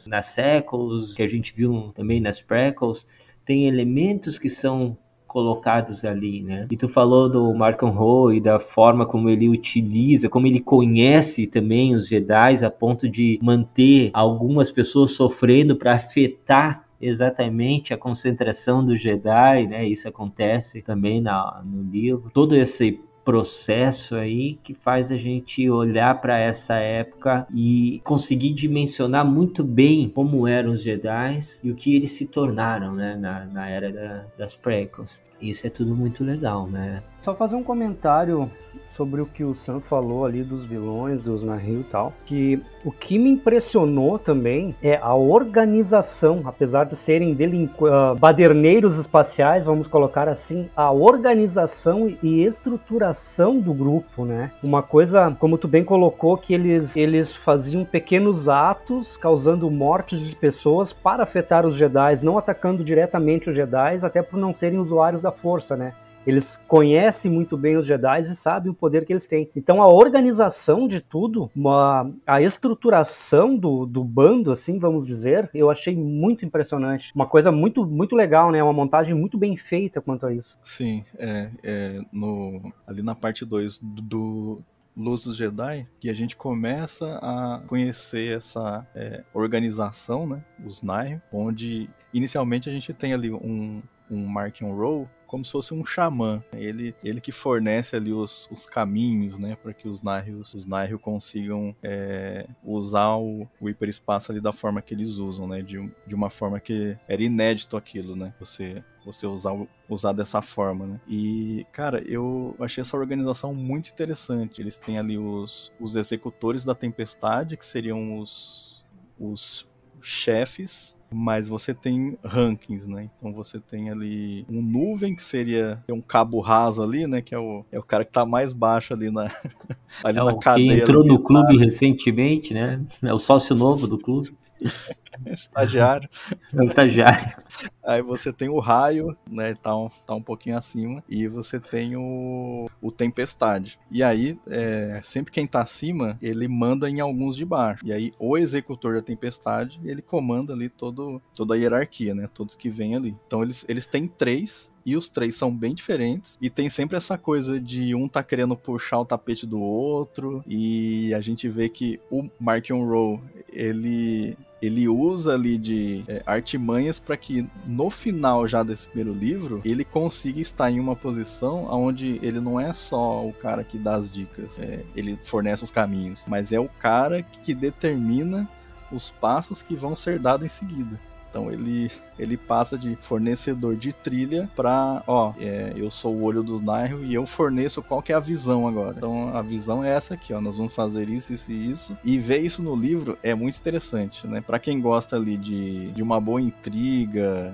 nas sequels, que a gente viu também nas prequels. Tem elementos que são colocados ali, né? E tu falou do Mark Hamill e da forma como ele utiliza, como ele conhece também os Jedi a ponto de manter algumas pessoas sofrendo para afetar exatamente a concentração do Jedi, né? Isso acontece também no livro. Todo esse processo aí que faz a gente olhar para essa época e conseguir dimensionar muito bem como eram os Jedi e o que eles se tornaram, né, na era das prequels. Isso é tudo muito legal, né? Só fazer um comentário sobre o que o Sam falou ali dos vilões, dos Nahil e tal, que o que me impressionou também é a organização, apesar de serem baderneiros espaciais, vamos colocar assim, a organização e estruturação do grupo, né? Uma coisa, como tu bem colocou, que eles faziam pequenos atos, causando mortes de pessoas para afetar os Jedi, não atacando diretamente os Jedi, até por não serem usuários da força, né? Eles conhecem muito bem os Jedi e sabem o poder que eles têm. Então a organização de tudo, a estruturação do bando, assim, vamos dizer, eu achei muito impressionante. Uma coisa muito, muito legal, né? Uma montagem muito bem feita quanto a isso. Sim, ali na parte 2 do Luz dos Jedi, que a gente começa a conhecer essa organização, né? Os Nahil, onde inicialmente a gente tem ali um Mark Hamill como se fosse um xamã. Ele que fornece ali os caminhos, né, para que os Nihil consigam usar o hiperespaço ali da forma que eles usam, né, de uma forma que era inédito aquilo, né, você usar dessa forma, né? E, cara, eu achei essa organização muito interessante. Eles têm ali os executores da tempestade, que seriam os chefes, mas você tem rankings, né? Então você tem ali um nuvem, que seria um cabo raso ali, né? Que é o cara que tá mais baixo ali na cadeia. Que entrou no clube recentemente, né? É o sócio novo do clube. Estagiário. É o estagiário. Aí você tem o raio, né? Tá um pouquinho acima. E você tem o tempestade. E aí, sempre quem tá acima, ele manda em alguns de baixo. E aí, o executor da tempestade, ele comanda ali toda a hierarquia, né? Todos que vêm ali. Então, eles têm 3. E os 3 são bem diferentes. E tem sempre essa coisa de um tá querendo puxar o tapete do outro. E a gente vê que o Markion Ro, ele usa ali de artimanhas para que no final já desse primeiro livro ele consiga estar em uma posição onde ele não é só o cara que dá as dicas, ele fornece os caminhos, mas é o cara que determina os passos que vão ser dados em seguida. Então ele passa de fornecedor de trilha para, eu sou o olho dos Nihil e eu forneço qual que é a visão agora. Então a visão é essa aqui, nós vamos fazer isso, isso e isso. E ver isso no livro é muito interessante, né? Para quem gosta ali de uma boa intriga,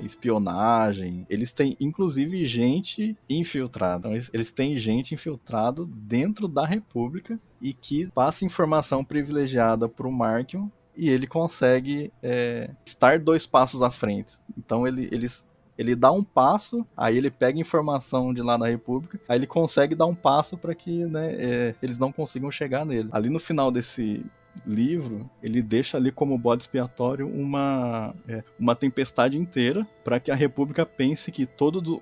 espionagem, eles têm inclusive gente infiltrada. Então eles têm gente infiltrado dentro da República e que passa informação privilegiada para o Markion. E ele consegue estar 2 passos à frente. Então ele dá um passo, aí ele pega informação de lá da República, aí ele consegue dar um passo para que, né, eles não consigam chegar nele. Ali no final desse livro, ele deixa ali como bode expiatório uma tempestade inteira, para que a República pense que todos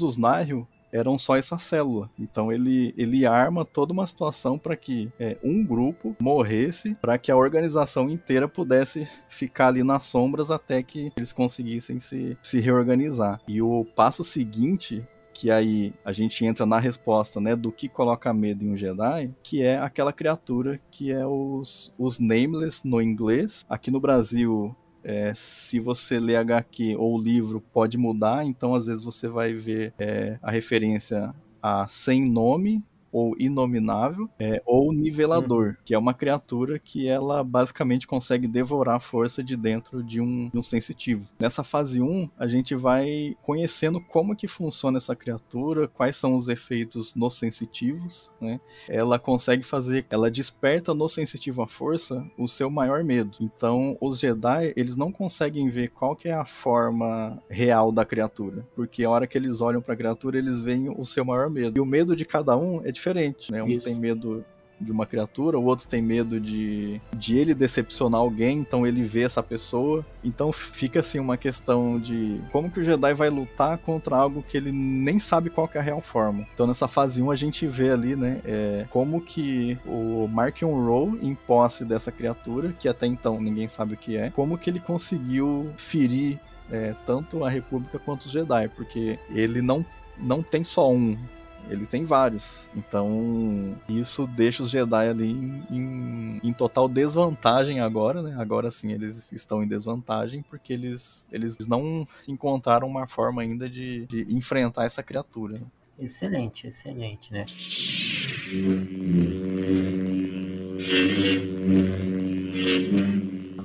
os Nihil eram só essa célula. Então ele arma toda uma situação para que um grupo morresse, para que a organização inteira pudesse ficar ali nas sombras até que eles conseguissem se reorganizar. E o passo seguinte, que aí a gente entra na resposta, né, do que coloca medo em um Jedi, que é aquela criatura que é os Nameless no inglês. Aqui no Brasil, se você lê HQ ou livro, pode mudar, então às vezes você vai ver a referência a sem nome, ou inominável, ou nivelador, que é uma criatura que ela basicamente consegue devorar a força de dentro de um sensitivo. Nessa fase 1, a gente vai conhecendo como que funciona essa criatura, quais são os efeitos nos sensitivos, né? Ela desperta no sensitivo a força o seu maior medo. Então, os Jedi, eles não conseguem ver qual que é a forma real da criatura, porque a hora que eles olham para a criatura, eles veem o seu maior medo. E o medo de cada um é diferente, né? Um tem medo de uma criatura, o outro tem medo de ele decepcionar alguém, então ele vê essa pessoa. Então fica assim uma questão de como que o Jedi vai lutar contra algo que ele nem sabe qual que é a real forma. Então nessa fase 1 a gente vê ali, né, como que o Markion Ro, em posse dessa criatura, que até então ninguém sabe o que é, como que ele conseguiu ferir tanto a República quanto os Jedi, porque ele não tem só um, ele tem vários. Então isso deixa os Jedi ali em total desvantagem agora, né? Agora sim eles estão em desvantagem porque eles não encontraram uma forma ainda de enfrentar essa criatura, né? Excelente, né?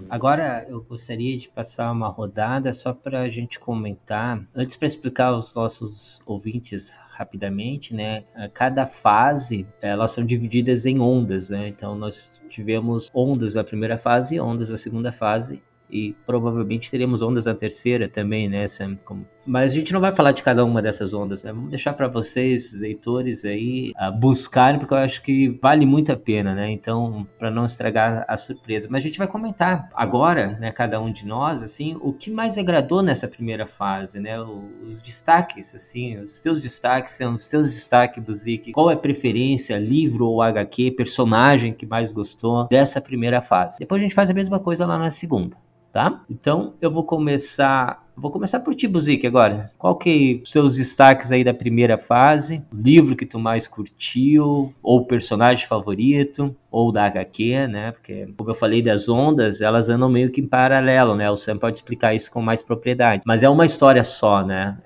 Agora eu gostaria de passar uma rodada só para a gente comentar, antes para explicar aos nossos ouvintes rapidamente, né? Cada fase, elas são divididas em ondas, né? Então nós tivemos ondas da primeira fase e ondas da segunda fase, e provavelmente teremos ondas na terceira também, né, Sam? Mas a gente não vai falar de cada uma dessas ondas, né? Vamos deixar para vocês, leitores, aí, buscarem, porque eu acho que vale muito a pena, né? Então, para não estragar a surpresa. Mas a gente vai comentar agora, né, cada um de nós, assim, o que mais agradou nessa primeira fase, né? Os destaques, assim, os teus destaques, Buzik. Qual é a preferência, livro ou HQ, personagem que mais gostou dessa primeira fase? Depois a gente faz a mesma coisa lá na segunda, tá? Então, eu vou começar Vou começar por ti, Buzik, agora. Qual que são os destaques aí da primeira fase? Livro que tu mais curtiu? Ou personagem favorito? Ou da HQ, né? Porque, como eu falei das ondas, elas andam meio que em paralelo, né? O Sam pode explicar isso com mais propriedade. Mas é uma história só, né?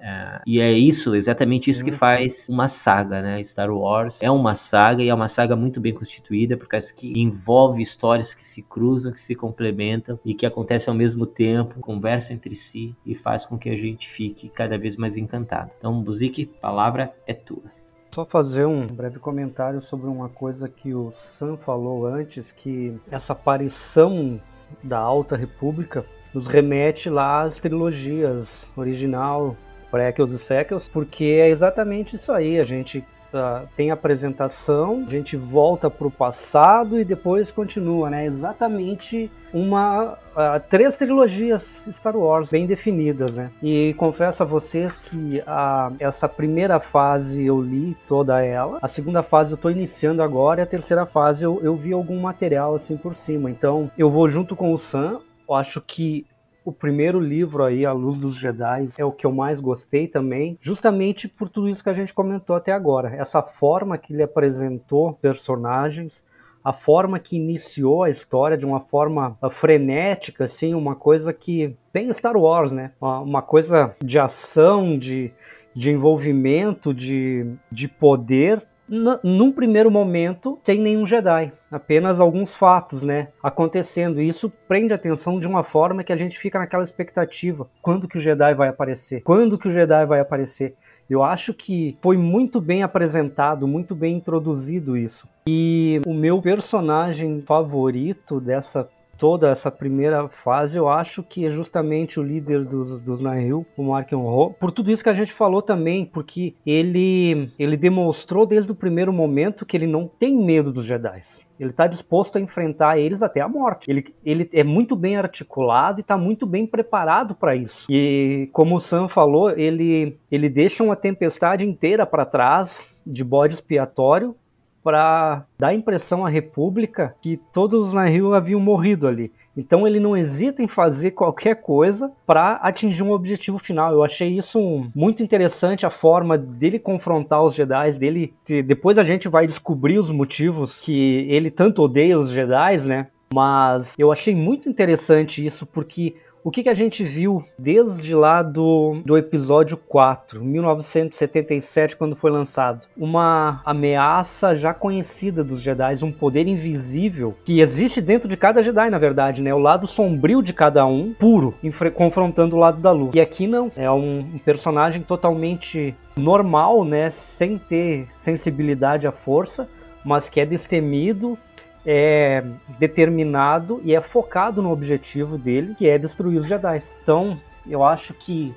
E é isso, exatamente isso que faz uma saga, né? Star Wars é uma saga, e é uma saga muito bem constituída, porque que envolve histórias que se cruzam, que se complementam e que acontecem ao mesmo tempo, conversam entre si e faz com que a gente fique cada vez mais encantado. Então, Buzik, a palavra é tua. Só fazer um breve comentário sobre uma coisa que o Sam falou antes, que essa aparição da Alta República nos remete lá às trilogias original, Prequels e Sequels, porque é exatamente isso aí, a gente tem a apresentação, a gente volta para o passado e depois continua, né? Exatamente 3 trilogias Star Wars bem definidas, né? E confesso a vocês que essa primeira fase eu li toda ela, a segunda fase eu estou iniciando agora e a terceira fase eu vi algum material assim por cima. Então eu vou junto com o Sam, eu acho que o primeiro livro aí, A Luz dos Jedi, é o que eu mais gostei também, justamente por tudo isso que a gente comentou até agora. Essa forma que ele apresentou personagens, a forma que iniciou a história de uma forma frenética, assim, uma coisa que tem Star Wars, né? Uma coisa de ação, de envolvimento, de poder, num primeiro momento, sem nenhum Jedi. Apenas alguns fatos, né, acontecendo. E isso prende a atenção de uma forma que a gente fica naquela expectativa. Quando que o Jedi vai aparecer? Quando que o Jedi vai aparecer? Eu acho que foi muito bem apresentado, muito bem introduzido isso. E o meu personagem favorito toda essa primeira fase, eu acho que é justamente o líder dos Nihil, o Marchion Ro, por tudo isso que a gente falou também, porque ele demonstrou desde o primeiro momento que ele não tem medo dos Jedi. Ele está disposto a enfrentar eles até a morte. Ele é muito bem articulado e está muito bem preparado para isso. E como o Sam falou, ele deixa uma tempestade inteira para trás de bode expiatório, para dar a impressão à República que todos os Nihil haviam morrido ali. Então ele não hesita em fazer qualquer coisa para atingir um objetivo final. Eu achei isso muito interessante, a forma dele confrontar os Jedi, depois a gente vai descobrir os motivos que ele tanto odeia os Jedi, né? Mas eu achei muito interessante isso, porque o que a gente viu desde lá do episódio 4, 1977, quando foi lançado? Uma ameaça já conhecida dos Jedi, um poder invisível que existe dentro de cada Jedi, na verdade, né? O lado sombrio de cada um, puro, confrontando o lado da luz. E aqui não, é um personagem totalmente normal, né? Sem ter sensibilidade à força, mas que é destemido, é determinado e é focado no objetivo dele, que é destruir os Jedi. Então, eu acho que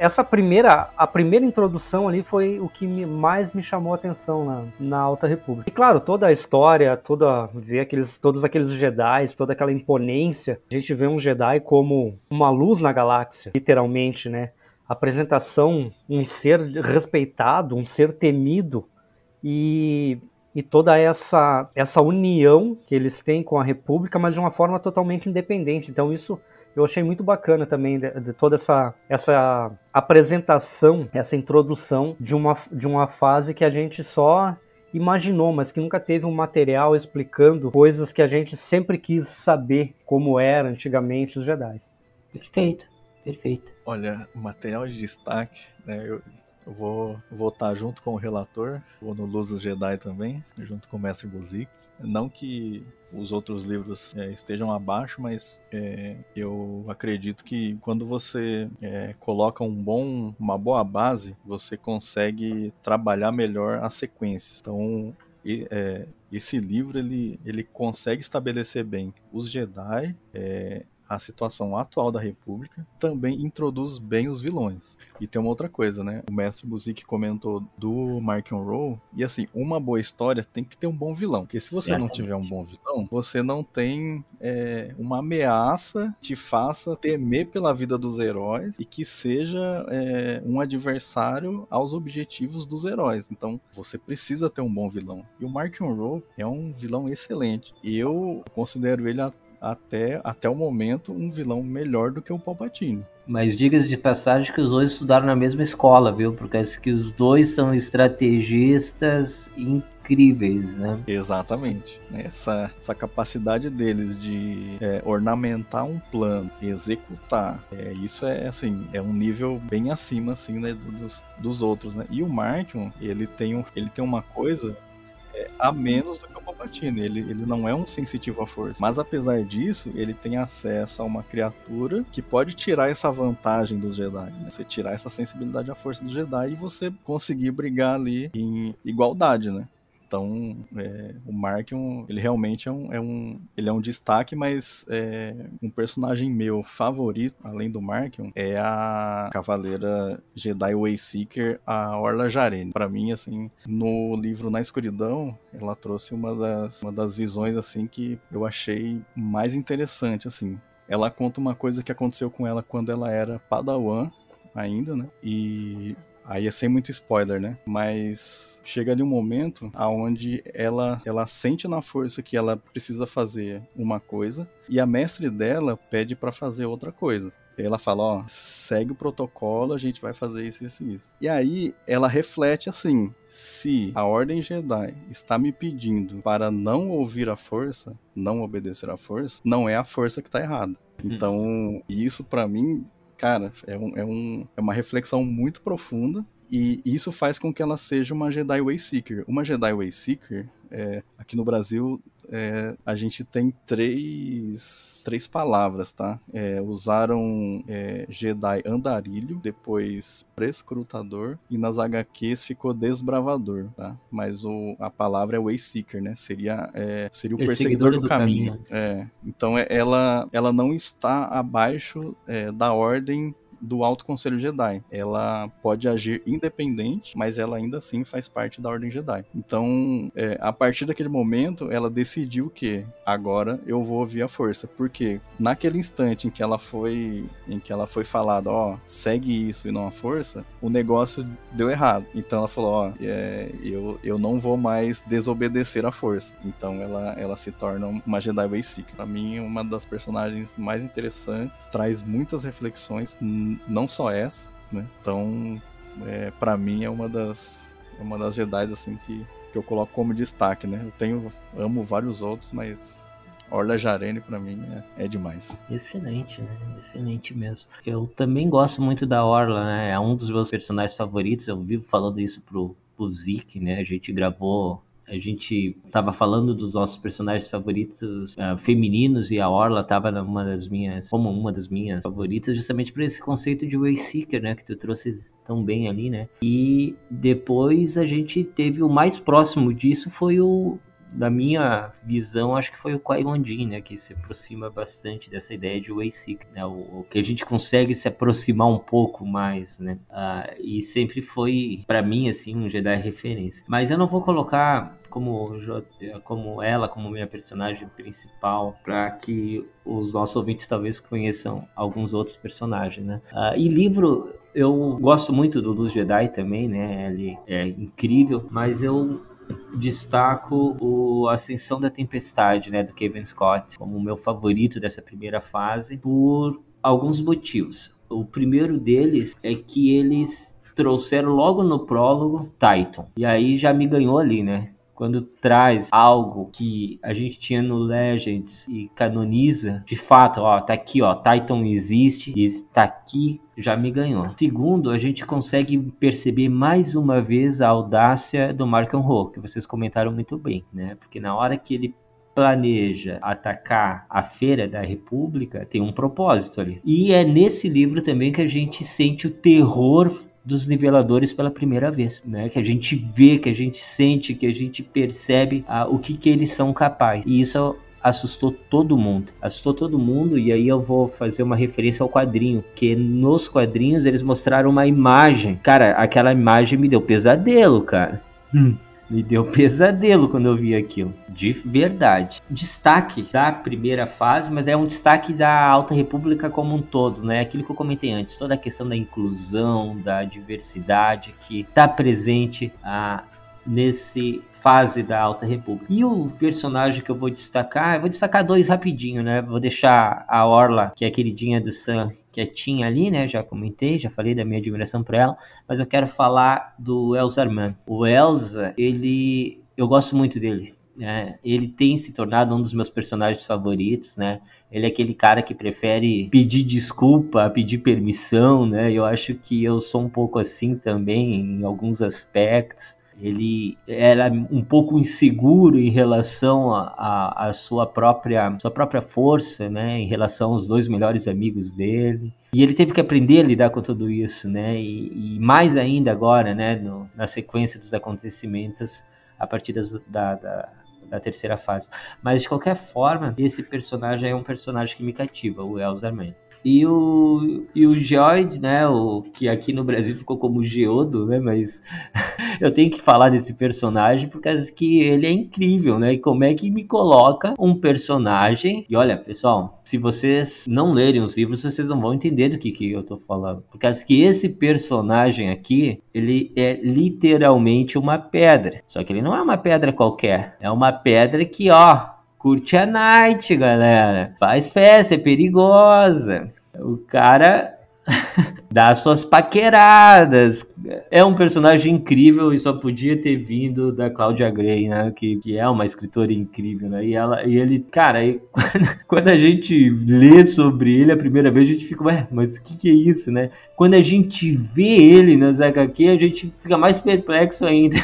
a primeira introdução ali foi o que mais me chamou a atenção na Alta República. E claro, toda a história, ver todos aqueles Jedi, toda aquela imponência, a gente vê um Jedi como uma luz na galáxia, literalmente, né? A apresentação, um ser respeitado, um ser temido, e toda essa união que eles têm com a República, mas de uma forma totalmente independente. Então isso eu achei muito bacana também, de toda essa apresentação, essa introdução de uma fase que a gente só imaginou, mas que nunca teve um material explicando coisas que a gente sempre quis saber como era antigamente os Jedi. Perfeito. Olha, material de destaque, né? Eu vou votar junto com o relator, vou no Luz dos Jedi também, junto com o Mestre Buzik. Não que os outros livros estejam abaixo, mas eu acredito que quando você coloca uma boa base, você consegue trabalhar melhor as sequências. Então, esse livro ele consegue estabelecer bem os Jedi, a situação atual da República, também introduz bem os vilões. E tem uma outra coisa, né? O Mestre Buzik comentou do Marchion Ro, e assim, uma boa história tem que ter um bom vilão, porque se você não tiver um bom vilão, você não tem uma ameaça que te faça temer pela vida dos heróis e que seja um adversário aos objetivos dos heróis. Então, você precisa ter um bom vilão. E o Marchion Ro é um vilão excelente. Eu considero ele até o momento um vilão melhor do que o Palpatine. Mas diga-se de passagem que os dois estudaram na mesma escola, viu? Porque acho que os dois são estrategistas incríveis, né? Exatamente. Essa capacidade deles de ornamentar um plano, executar, isso é assim, é um nível bem acima assim, né, dos outros, né? E o Markion, ele tem uma coisa a menos do que o Palpatine. Ele não é um sensitivo à força. Mas apesar disso, ele tem acesso a uma criatura que pode tirar essa vantagem dos Jedi, né? Você tirar essa sensibilidade à força dos Jedi e você conseguir brigar ali em igualdade, né? Então, o Markion, ele realmente ele é um destaque, mas um personagem meu favorito, além do Markion, é a Cavaleira Jedi Wayseeker, a Orla Jarene. Para mim, assim, no livro Na Escuridão, ela trouxe uma das visões, assim, que eu achei mais interessante, assim. Ela conta uma coisa que aconteceu com ela quando ela era Padawan ainda, né? E aí é sem muito spoiler, né? Mas chega ali um momento onde ela sente na força que ela precisa fazer uma coisa e a mestre dela pede pra fazer outra coisa. E ela fala, ó, segue o protocolo, a gente vai fazer isso, isso e isso. E aí ela reflete assim, se a Ordem Jedi está me pedindo para não ouvir a força, não obedecer à força, não é a força que tá errada. Então, isso pra mim, cara, é uma reflexão muito profunda e isso faz com que ela seja uma Jedi Wayseeker. Uma Jedi Wayseeker, aqui no Brasil, a gente tem três palavras, tá? Usaram Jedi Andarilho, depois Prescrutador e nas HQs ficou Desbravador, tá? Mas a palavra é Wayseeker, né? Seria o perseguidor do caminho. Então ela não está abaixo da ordem do Alto Conselho Jedi. Ela pode agir independente, mas ela ainda assim faz parte da Ordem Jedi. Então, a partir daquele momento, ela decidiu que agora eu vou ouvir a força, porque naquele instante em que ela foi falada, ó, segue isso e não a força, o negócio deu errado. Então ela falou, ó, eu não vou mais desobedecer a força. Então ela se torna uma Jedi Wayseeker. Pra mim, uma das personagens mais interessantes, traz muitas reflexões, não só essa, né? Então, pra mim é uma das Jedis assim que eu coloco como destaque, né? Amo vários outros, mas Orla Jarene pra mim é demais. Excelente, né? Excelente mesmo. Eu também gosto muito da Orla, né? É um dos meus personagens favoritos. Eu vivo falando isso pro Zik, né? A gente tava falando dos nossos personagens favoritos femininos e a Orla tava como uma das minhas favoritas, justamente por esse conceito de Wayseeker, né, que tu trouxe tão bem ali, né? E depois a gente teve o mais próximo disso foi da minha visão, acho que foi o Qui-Gon Jinn, né, que se aproxima bastante dessa ideia de Wayseeker, né, o que a gente consegue se aproximar um pouco mais, né, e sempre foi, pra mim, assim, um Jedi referência. Mas eu não vou colocar como ela, como minha personagem principal, para que os nossos ouvintes talvez conheçam alguns outros personagens, né. E livro, eu gosto muito do Luz Jedi também, né, ele é incrível, mas eu destaco Ascensão da Tempestade, né, do Kevin Scott, como o meu favorito dessa primeira fase, por alguns motivos. O primeiro deles é que eles trouxeram logo no prólogo Titan, e aí já me ganhou ali, né? Quando traz algo que a gente tinha no Legends e canoniza, de fato, ó, tá aqui, ó, Titan existe e tá aqui, já me ganhou. Segundo, a gente consegue perceber mais uma vez a audácia do Markion Ro, que vocês comentaram muito bem, né? Porque na hora que ele planeja atacar a Feira da República, tem um propósito ali. E é nesse livro também que a gente sente o terror dos niveladores pela primeira vez, né? Que a gente vê, que a gente sente, que a gente percebe o que eles são capazes. E isso assustou todo mundo. E aí eu vou fazer uma referência ao quadrinho, que nos quadrinhos eles mostraram uma imagem. Cara, aquela imagem me deu pesadelo, cara. Me deu pesadelo quando eu vi aquilo, de verdade. Destaque da primeira fase, mas é um destaque da Alta República como um todo, né? Aquilo que eu comentei antes, toda a questão da inclusão, da diversidade que está presente nesse fase da Alta República. E o personagem que eu vou destacar dois rapidinho, né? Vou deixar a Orla, que é a queridinha do Sam, quietinha ali, né? Já comentei, já falei da minha admiração por ela, mas eu quero falar do Elzar Armand. O Elzar, eu gosto muito dele. Ele tem se tornado um dos meus personagens favoritos, né? Ele é aquele cara que prefere pedir desculpa, pedir permissão, né? Eu acho que eu sou um pouco assim também em alguns aspectos. Ele era um pouco inseguro em relação à sua própria força, né? Em relação aos 2 melhores amigos dele. E ele teve que aprender a lidar com tudo isso, né? E mais ainda agora, né? Na sequência dos acontecimentos a partir da terceira fase. Mas, de qualquer forma, esse personagem é um personagem que me cativa, o Elzar Armand. E o Geoid, né, que aqui no Brasil ficou como Geodo, né, mas eu tenho que falar desse personagem por causa que ele é incrível, né, e como é que me coloca um personagem, e olha, pessoal, se vocês não lerem os livros, vocês não vão entender do que eu tô falando, por causa que esse personagem aqui, ele é literalmente uma pedra, só que ele não é uma pedra qualquer, é uma pedra que, curte a night, galera, faz festa, é perigosa. O cara dá suas paqueradas. É um personagem incrível e só podia ter vindo da Claudia Gray, né? Que é uma escritora incrível, né? E ele, cara, quando a gente lê sobre ele a primeira vez, a gente fica, mas o que é isso, né? Quando a gente vê ele nas HQ, a gente fica mais perplexo ainda.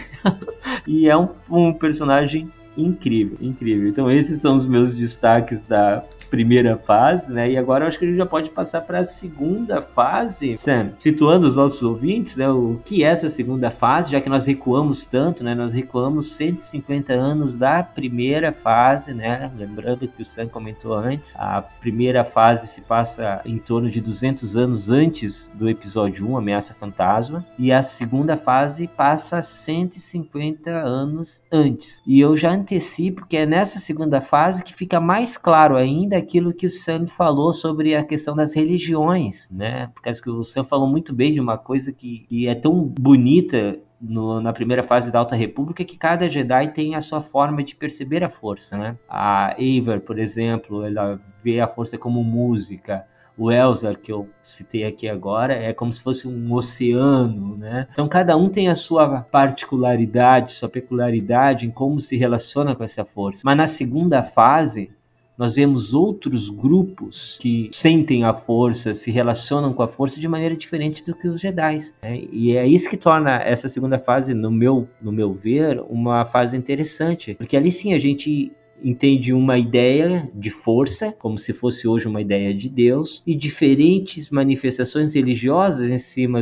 E é um personagem incrível. Então esses são os meus destaques da primeira fase, né? E agora eu acho que a gente já pode passar para a segunda fase. Sam, situando os nossos ouvintes, né? O que é essa segunda fase, já que nós recuamos tanto, né? Nós recuamos 150 anos da primeira fase, né? Lembrando que o Sam comentou antes, a primeira fase se passa em torno de 200 anos antes do episódio 1, Ameaça Fantasma, e a segunda fase passa 150 anos antes. E eu já antecipo que é nessa segunda fase que fica mais claro ainda aquilo que o Sam falou sobre a questão das religiões, né? Porque o Sam falou muito bem de uma coisa que é tão bonita na primeira fase da Alta República, que cada Jedi tem a sua forma de perceber a força, né? A Eivor, por exemplo, ela vê a força como música. O Elzar, que eu citei aqui agora, é como se fosse um oceano, né? Então cada um tem a sua particularidade, sua peculiaridade em como se relaciona com essa força. Mas na segunda fase, nós vemos outros grupos que sentem a força, se relacionam com a força de maneira diferente do que os Jedi, né? E é isso que torna essa segunda fase, no meu ver, uma fase interessante. Porque ali sim a gente entende uma ideia de força, como se fosse hoje uma ideia de Deus, e diferentes manifestações religiosas em cima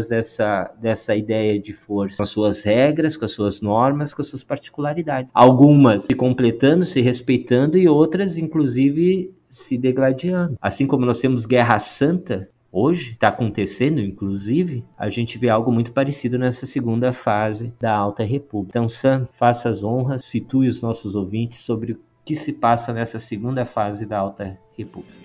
dessa ideia de força, com as suas regras, com as suas normas, com as suas particularidades. Algumas se completando, se respeitando, e outras, inclusive, se degladiando. Assim como nós temos Guerra Santa, hoje, está acontecendo, inclusive, a gente vê algo muito parecido nessa segunda fase da Alta República. Então, Sam, faça as honras, situe os nossos ouvintes sobre o que se passa nessa segunda fase da Alta República.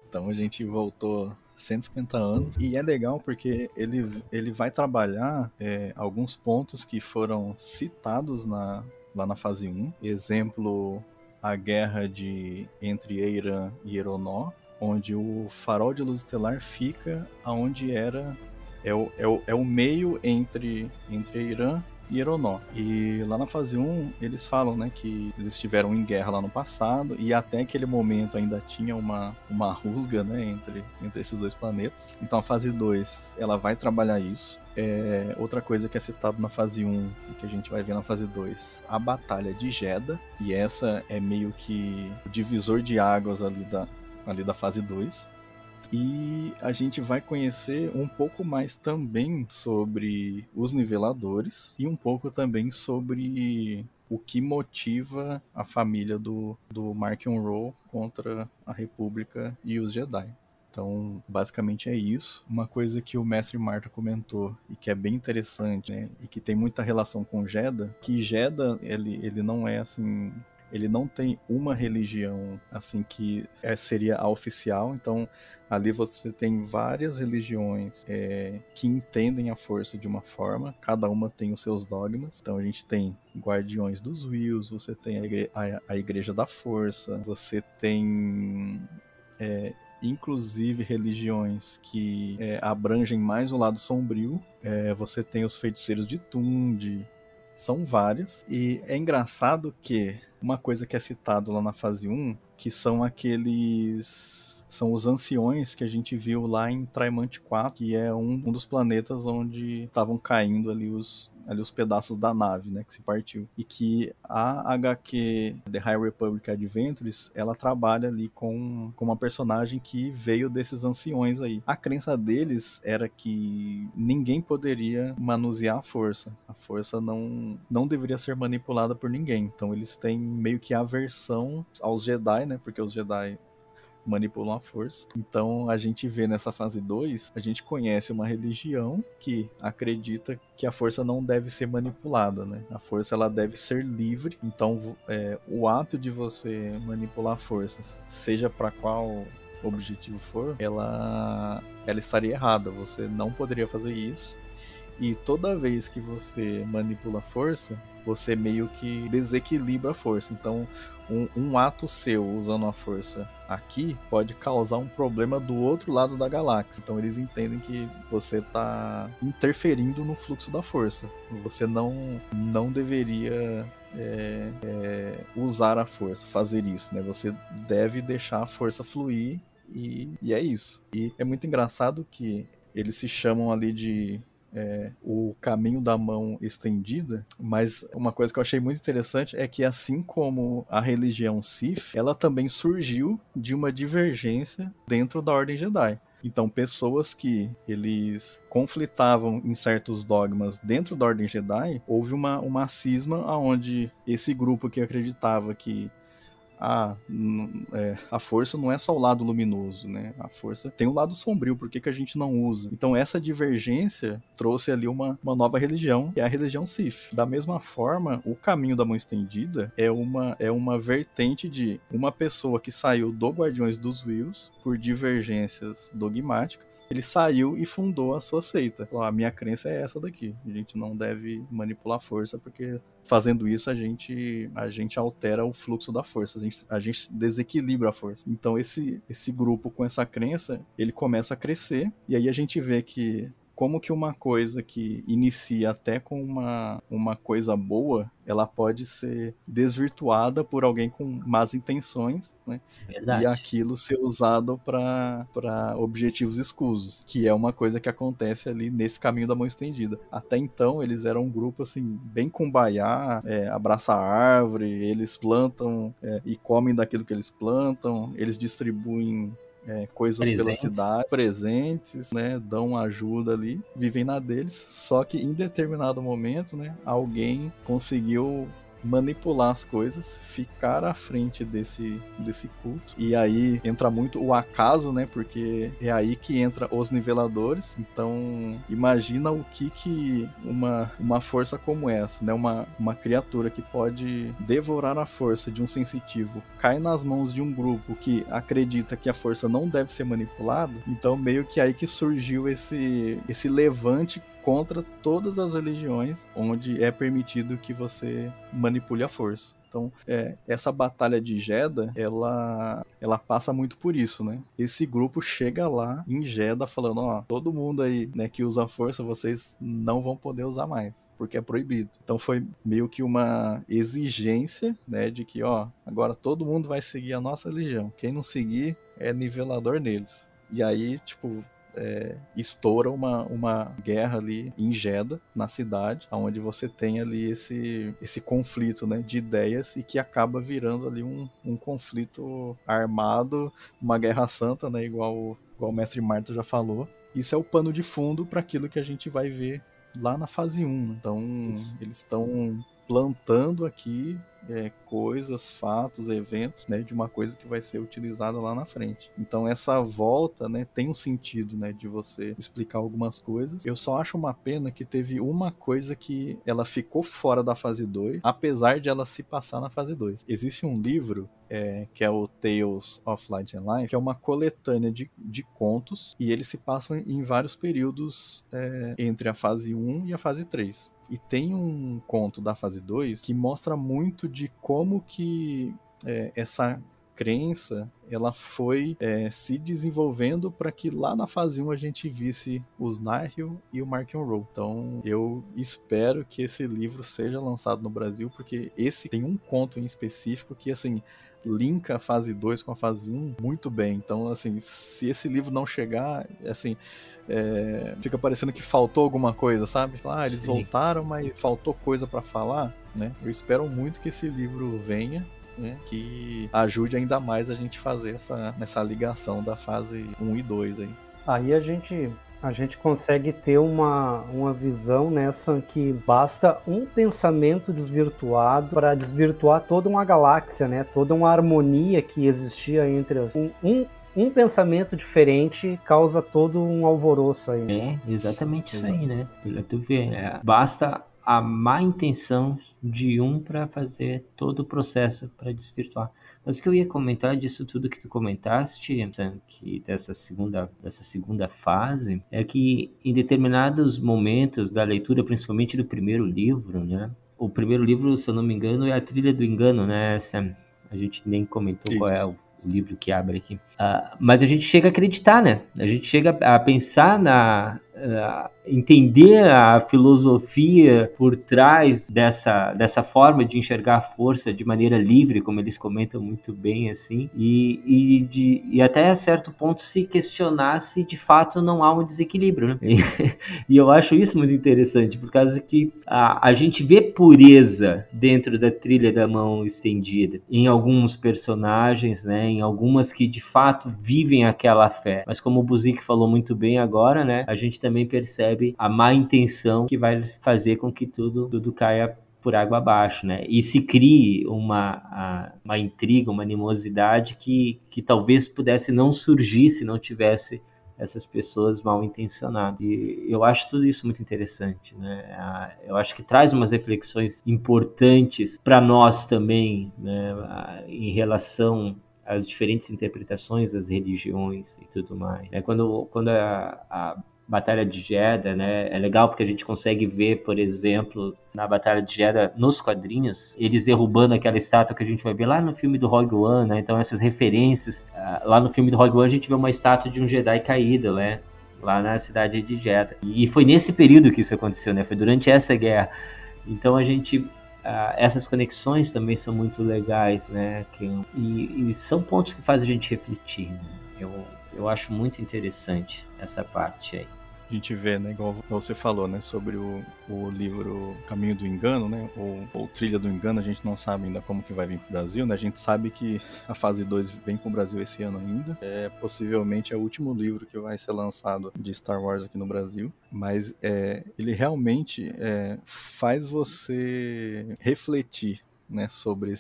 Então a gente voltou 150 anos, e é legal porque ele vai trabalhar alguns pontos que foram citados lá na fase 1. Exemplo, a guerra entre Eiram e Eronó, onde o farol de luz estelar fica aonde era o meio entre Eiram e Eronó. E lá na fase 1 eles falam, né, que eles estiveram em guerra lá no passado, e até aquele momento ainda tinha uma rusga, né, entre esses dois planetas. Então a fase 2 ela vai trabalhar isso. Outra coisa que é citado na fase 1 e que a gente vai ver na fase 2, a Batalha de Jedha, e essa é meio que o divisor de águas ali da fase 2. E a gente vai conhecer um pouco mais também sobre os niveladores e um pouco também sobre o que motiva a família do Mark Monroe contra a República e os Jedi. Então, basicamente é isso. Uma coisa que o Mestre Marta comentou e que é bem interessante, né, e que tem muita relação com Jedha, que Jedha, ele não é assim ele não tem uma religião assim que seria a oficial. Então ali você tem várias religiões que entendem a força de uma forma, cada uma tem os seus dogmas. Então a gente tem Guardiões dos Wills, você tem a Igreja da Força, você tem inclusive religiões que abrangem mais o lado sombrio. Você tem os Feiticeiros de Tund, são vários. E é engraçado que uma coisa que é citado lá na fase 1, que são são os anciões que a gente viu lá em Traimante 4, que é um dos planetas onde estavam caindo ali os pedaços da nave, né, que se partiu. E que a HQ The High Republic Adventures, ela trabalha ali com uma personagem que veio desses anciões aí. A crença deles era que ninguém poderia manusear a força. A força não deveria ser manipulada por ninguém. Então eles têm meio que aversão aos Jedi, né, porque os Jedi manipulam a força. Então a gente vê nessa fase 2, a gente conhece uma religião que acredita que a força não deve ser manipulada, né? A força ela deve ser livre. Então o ato de você manipular a força, seja para qual objetivo for, ela estaria errada. Você não poderia fazer isso. E toda vez que você manipula a força, você meio que desequilibra a força. Então, um ato seu usando a força aqui pode causar um problema do outro lado da galáxia. Então, eles entendem que você está interferindo no fluxo da força. Você não deveria usar a força, fazer isso, né? Você deve deixar a força fluir e é isso. E é muito engraçado que eles se chamam ali de o caminho da mão estendida, mas uma coisa que eu achei muito interessante é que, assim como a religião Sith, ela também surgiu de uma divergência dentro da Ordem Jedi. Então, pessoas que eles conflitavam em certos dogmas dentro da Ordem Jedi, houve uma cisma onde esse grupo que acreditava que a força não é só o lado luminoso, né? A força tem um lado sombrio, por que a gente não usa? Então essa divergência trouxe ali uma nova religião, que é a religião Sith. Da mesma forma, o caminho da mão estendida é uma vertente de uma pessoa que saiu do Guardiões dos Wills por divergências dogmáticas. Ele saiu e fundou a sua seita. A minha crença é essa daqui. A gente não deve manipular a força, porque fazendo isso a gente altera o fluxo da força, a gente desequilibra a força. Então esse grupo com essa crença, ele começa a crescer, e aí a gente vê que como que uma coisa que inicia até com uma coisa boa, ela pode ser desvirtuada por alguém com más intenções, né? Verdade. E aquilo ser usado para objetivos escusos, que é uma coisa que acontece ali nesse caminho da mão estendida. Até então, eles eram um grupo assim, bem kumbaya, abraça a árvore, eles plantam e comem daquilo que eles plantam, eles distribuem coisas pela cidade, presentes, né, dão ajuda ali, vivem na deles, só que em determinado momento, né, alguém conseguiu manipular as coisas, ficar à frente desse culto, e aí entra muito o acaso, né, porque é aí que entra os niveladores. Então imagina o que uma força como essa, né, uma criatura que pode devorar a força de um sensitivo, cai nas mãos de um grupo que acredita que a força não deve ser manipulada. Então meio que aí que surgiu esse levante contra todas as religiões onde é permitido que você manipule a força. Então, essa batalha de Jedha, ela passa muito por isso, né? Esse grupo chega lá em Jedha falando, ó, todo mundo aí, né, que usa a força, vocês não vão poder usar mais, porque é proibido. Então foi meio que uma exigência, né, de que, ó, agora todo mundo vai seguir a nossa religião. Quem não seguir é nivelador neles. E aí, tipo, estoura uma guerra ali em Jedha, na cidade, onde você tem ali esse conflito, né, de ideias, e que acaba virando ali um conflito armado, uma guerra santa, né, igual o mestre Marta já falou. Isso é o pano de fundo para aquilo que a gente vai ver lá na fase 1. Então eles estão plantando aqui coisas, fatos, eventos, né, de uma coisa que vai ser utilizada lá na frente. Então essa volta, né, tem um sentido, né, de você explicar algumas coisas. Eu só acho uma pena que teve uma coisa que ela ficou fora da fase 2, apesar de ela se passar na fase 2. Existe um livro que é o Tales of Light and Life, que é uma coletânea de contos, e eles se passam em vários períodos entre a fase 1 e a fase 3. E tem um conto da fase 2 que mostra muito de como que essa crença ela foi se desenvolvendo para que lá na fase 1 a gente visse os Nihil e o Mark and Roll. Então eu espero que esse livro seja lançado no Brasil, porque esse tem um conto em específico que assim linka a fase 2 com a fase 1 muito bem. Então, assim, se esse livro não chegar, assim, fica parecendo que faltou alguma coisa, sabe? Eles voltaram, mas faltou coisa para falar, né? Eu espero muito que esse livro venha, né? Que ajude ainda mais a gente fazer essa ligação da fase 1 e 2 aí. Aí a gente consegue ter uma visão nessa que basta um pensamento desvirtuado para desvirtuar toda uma galáxia, né? Toda uma harmonia que existia entre as... Um pensamento diferente causa todo um alvoroço aí. Exatamente isso aí, né? Tu vê, basta a má intenção de um para fazer todo o processo para desvirtuar. Mas o que eu ia comentar disso tudo que tu comentaste, que dessa segunda fase, é que em determinados momentos da leitura, principalmente do primeiro livro, né? O primeiro livro, se eu não me engano, é a Trilha do Engano, né, Sam? A gente nem comentou qual é o livro que abre aqui. Mas a gente chega a acreditar, né? A gente chega a pensar entender a filosofia por trás dessa forma de enxergar a força de maneira livre, como eles comentam muito bem, assim, e até a certo ponto se questionar se de fato não há um desequilíbrio, né? E eu acho isso muito interessante, por causa que a gente vê pureza dentro da Trilha da Mão Estendida, em alguns personagens, né, em algumas que de fato vivem aquela fé, mas como o Buzik falou muito bem agora, né, a gente também percebe a má intenção que vai fazer com que tudo caia por água abaixo, né? E se crie uma intriga, uma animosidade que talvez pudesse não surgir se não tivesse essas pessoas mal intencionadas. E eu acho tudo isso muito interessante, né? Eu acho que traz umas reflexões importantes para nós também, né? Em relação às diferentes interpretações das religiões e tudo mais. Quando a Batalha de Jedha, né? É legal porque a gente consegue ver, por exemplo, na Batalha de Jedha, nos quadrinhos, eles derrubando aquela estátua que a gente vai ver lá no filme do Rogue One, né? Então essas referências, lá no filme do Rogue One a gente vê uma estátua de um Jedi caído, né? Lá na cidade de Jedha. E foi nesse período que isso aconteceu, né? Foi durante essa guerra. Então a gente... essas conexões também são muito legais, né? E são pontos que fazem a gente refletir, né? Eu acho muito interessante essa parte aí. A gente vê, né, igual você falou, né, sobre o livro Caminho do Engano, né, ou Trilha do Engano, a gente não sabe ainda como que vai vir pro Brasil, né, a gente sabe que a fase 2 vem pro Brasil esse ano ainda, possivelmente é o último livro que vai ser lançado de Star Wars aqui no Brasil, mas ele realmente faz você refletir, né, sobre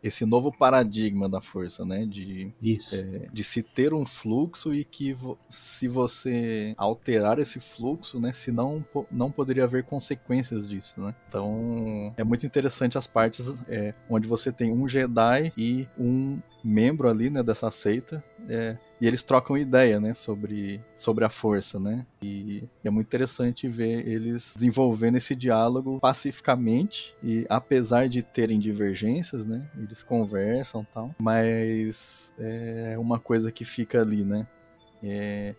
esse novo paradigma da força, né? De se ter um fluxo e que se você alterar esse fluxo, né? Se não poderia haver consequências disso, né? Então é muito interessante as partes onde você tem um Jedi e um membro ali, né, dessa seita, e eles trocam ideia, né, sobre a força, né, e é muito interessante ver eles desenvolvendo esse diálogo pacificamente, e apesar de terem divergências, né, eles conversam e tal, mas é uma coisa que fica ali, né,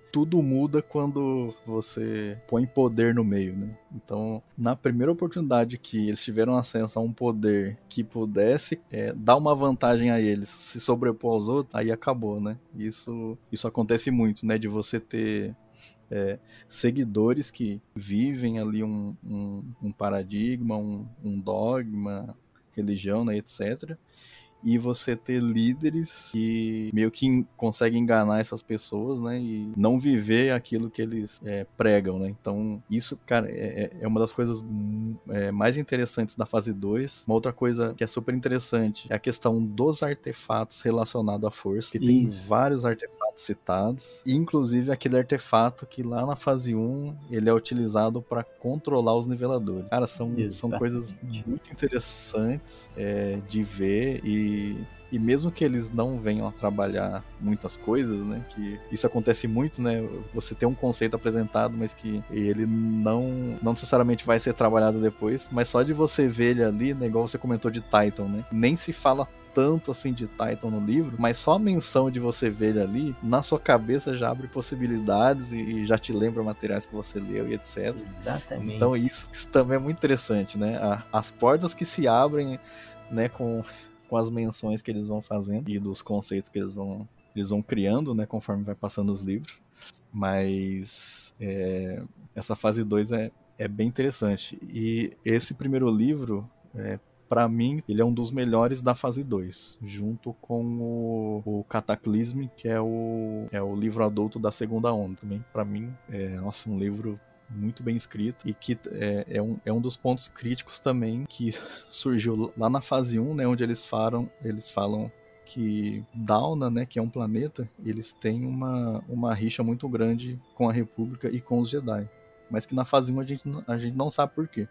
tudo muda quando você põe poder no meio, né? Então, na primeira oportunidade que eles tiveram acesso a um poder que pudesse dar uma vantagem a eles, se sobrepor aos outros, aí acabou, né? Isso acontece muito, né? De você ter seguidores que vivem ali um paradigma, um dogma, religião, né, etc., e você ter líderes que meio que conseguem enganar essas pessoas, né, e não viver aquilo que eles pregam, né. Então isso, cara, é uma das coisas mais interessantes da fase 2. Uma outra coisa que é super interessante é a questão dos artefatos relacionados à força, que tem vários artefatos citados, inclusive aquele artefato que lá na fase 1 ele é utilizado para controlar os niveladores. Cara, são coisas muito interessantes de ver, e mesmo que eles não venham a trabalhar muitas coisas, né, que isso acontece muito, né, você tem um conceito apresentado, mas que ele não necessariamente vai ser trabalhado depois, mas só de você ver ele ali, né, igual você comentou de Titan, né, nem se fala tanto assim de Titan no livro, mas só a menção de você ver ele ali, na sua cabeça já abre possibilidades e já te lembra materiais que você leu e etc. Exatamente. Então isso também é muito interessante, né, as portas que se abrem, né, com as menções que eles vão fazendo e dos conceitos que eles vão criando, né, conforme vai passando os livros. Mas essa fase 2 é bem interessante. E esse primeiro livro, para mim, ele é um dos melhores da fase 2, junto com o Cataclisme, que é o livro adulto da segunda onda também. Para mim, um livro muito bem escrito, e que é um dos pontos críticos também que surgiu lá na fase 1, né, onde eles falam que Downa, né, que é um planeta, eles têm uma rixa muito grande com a República e com os Jedi, mas que na fase 1 a gente não sabe por quê.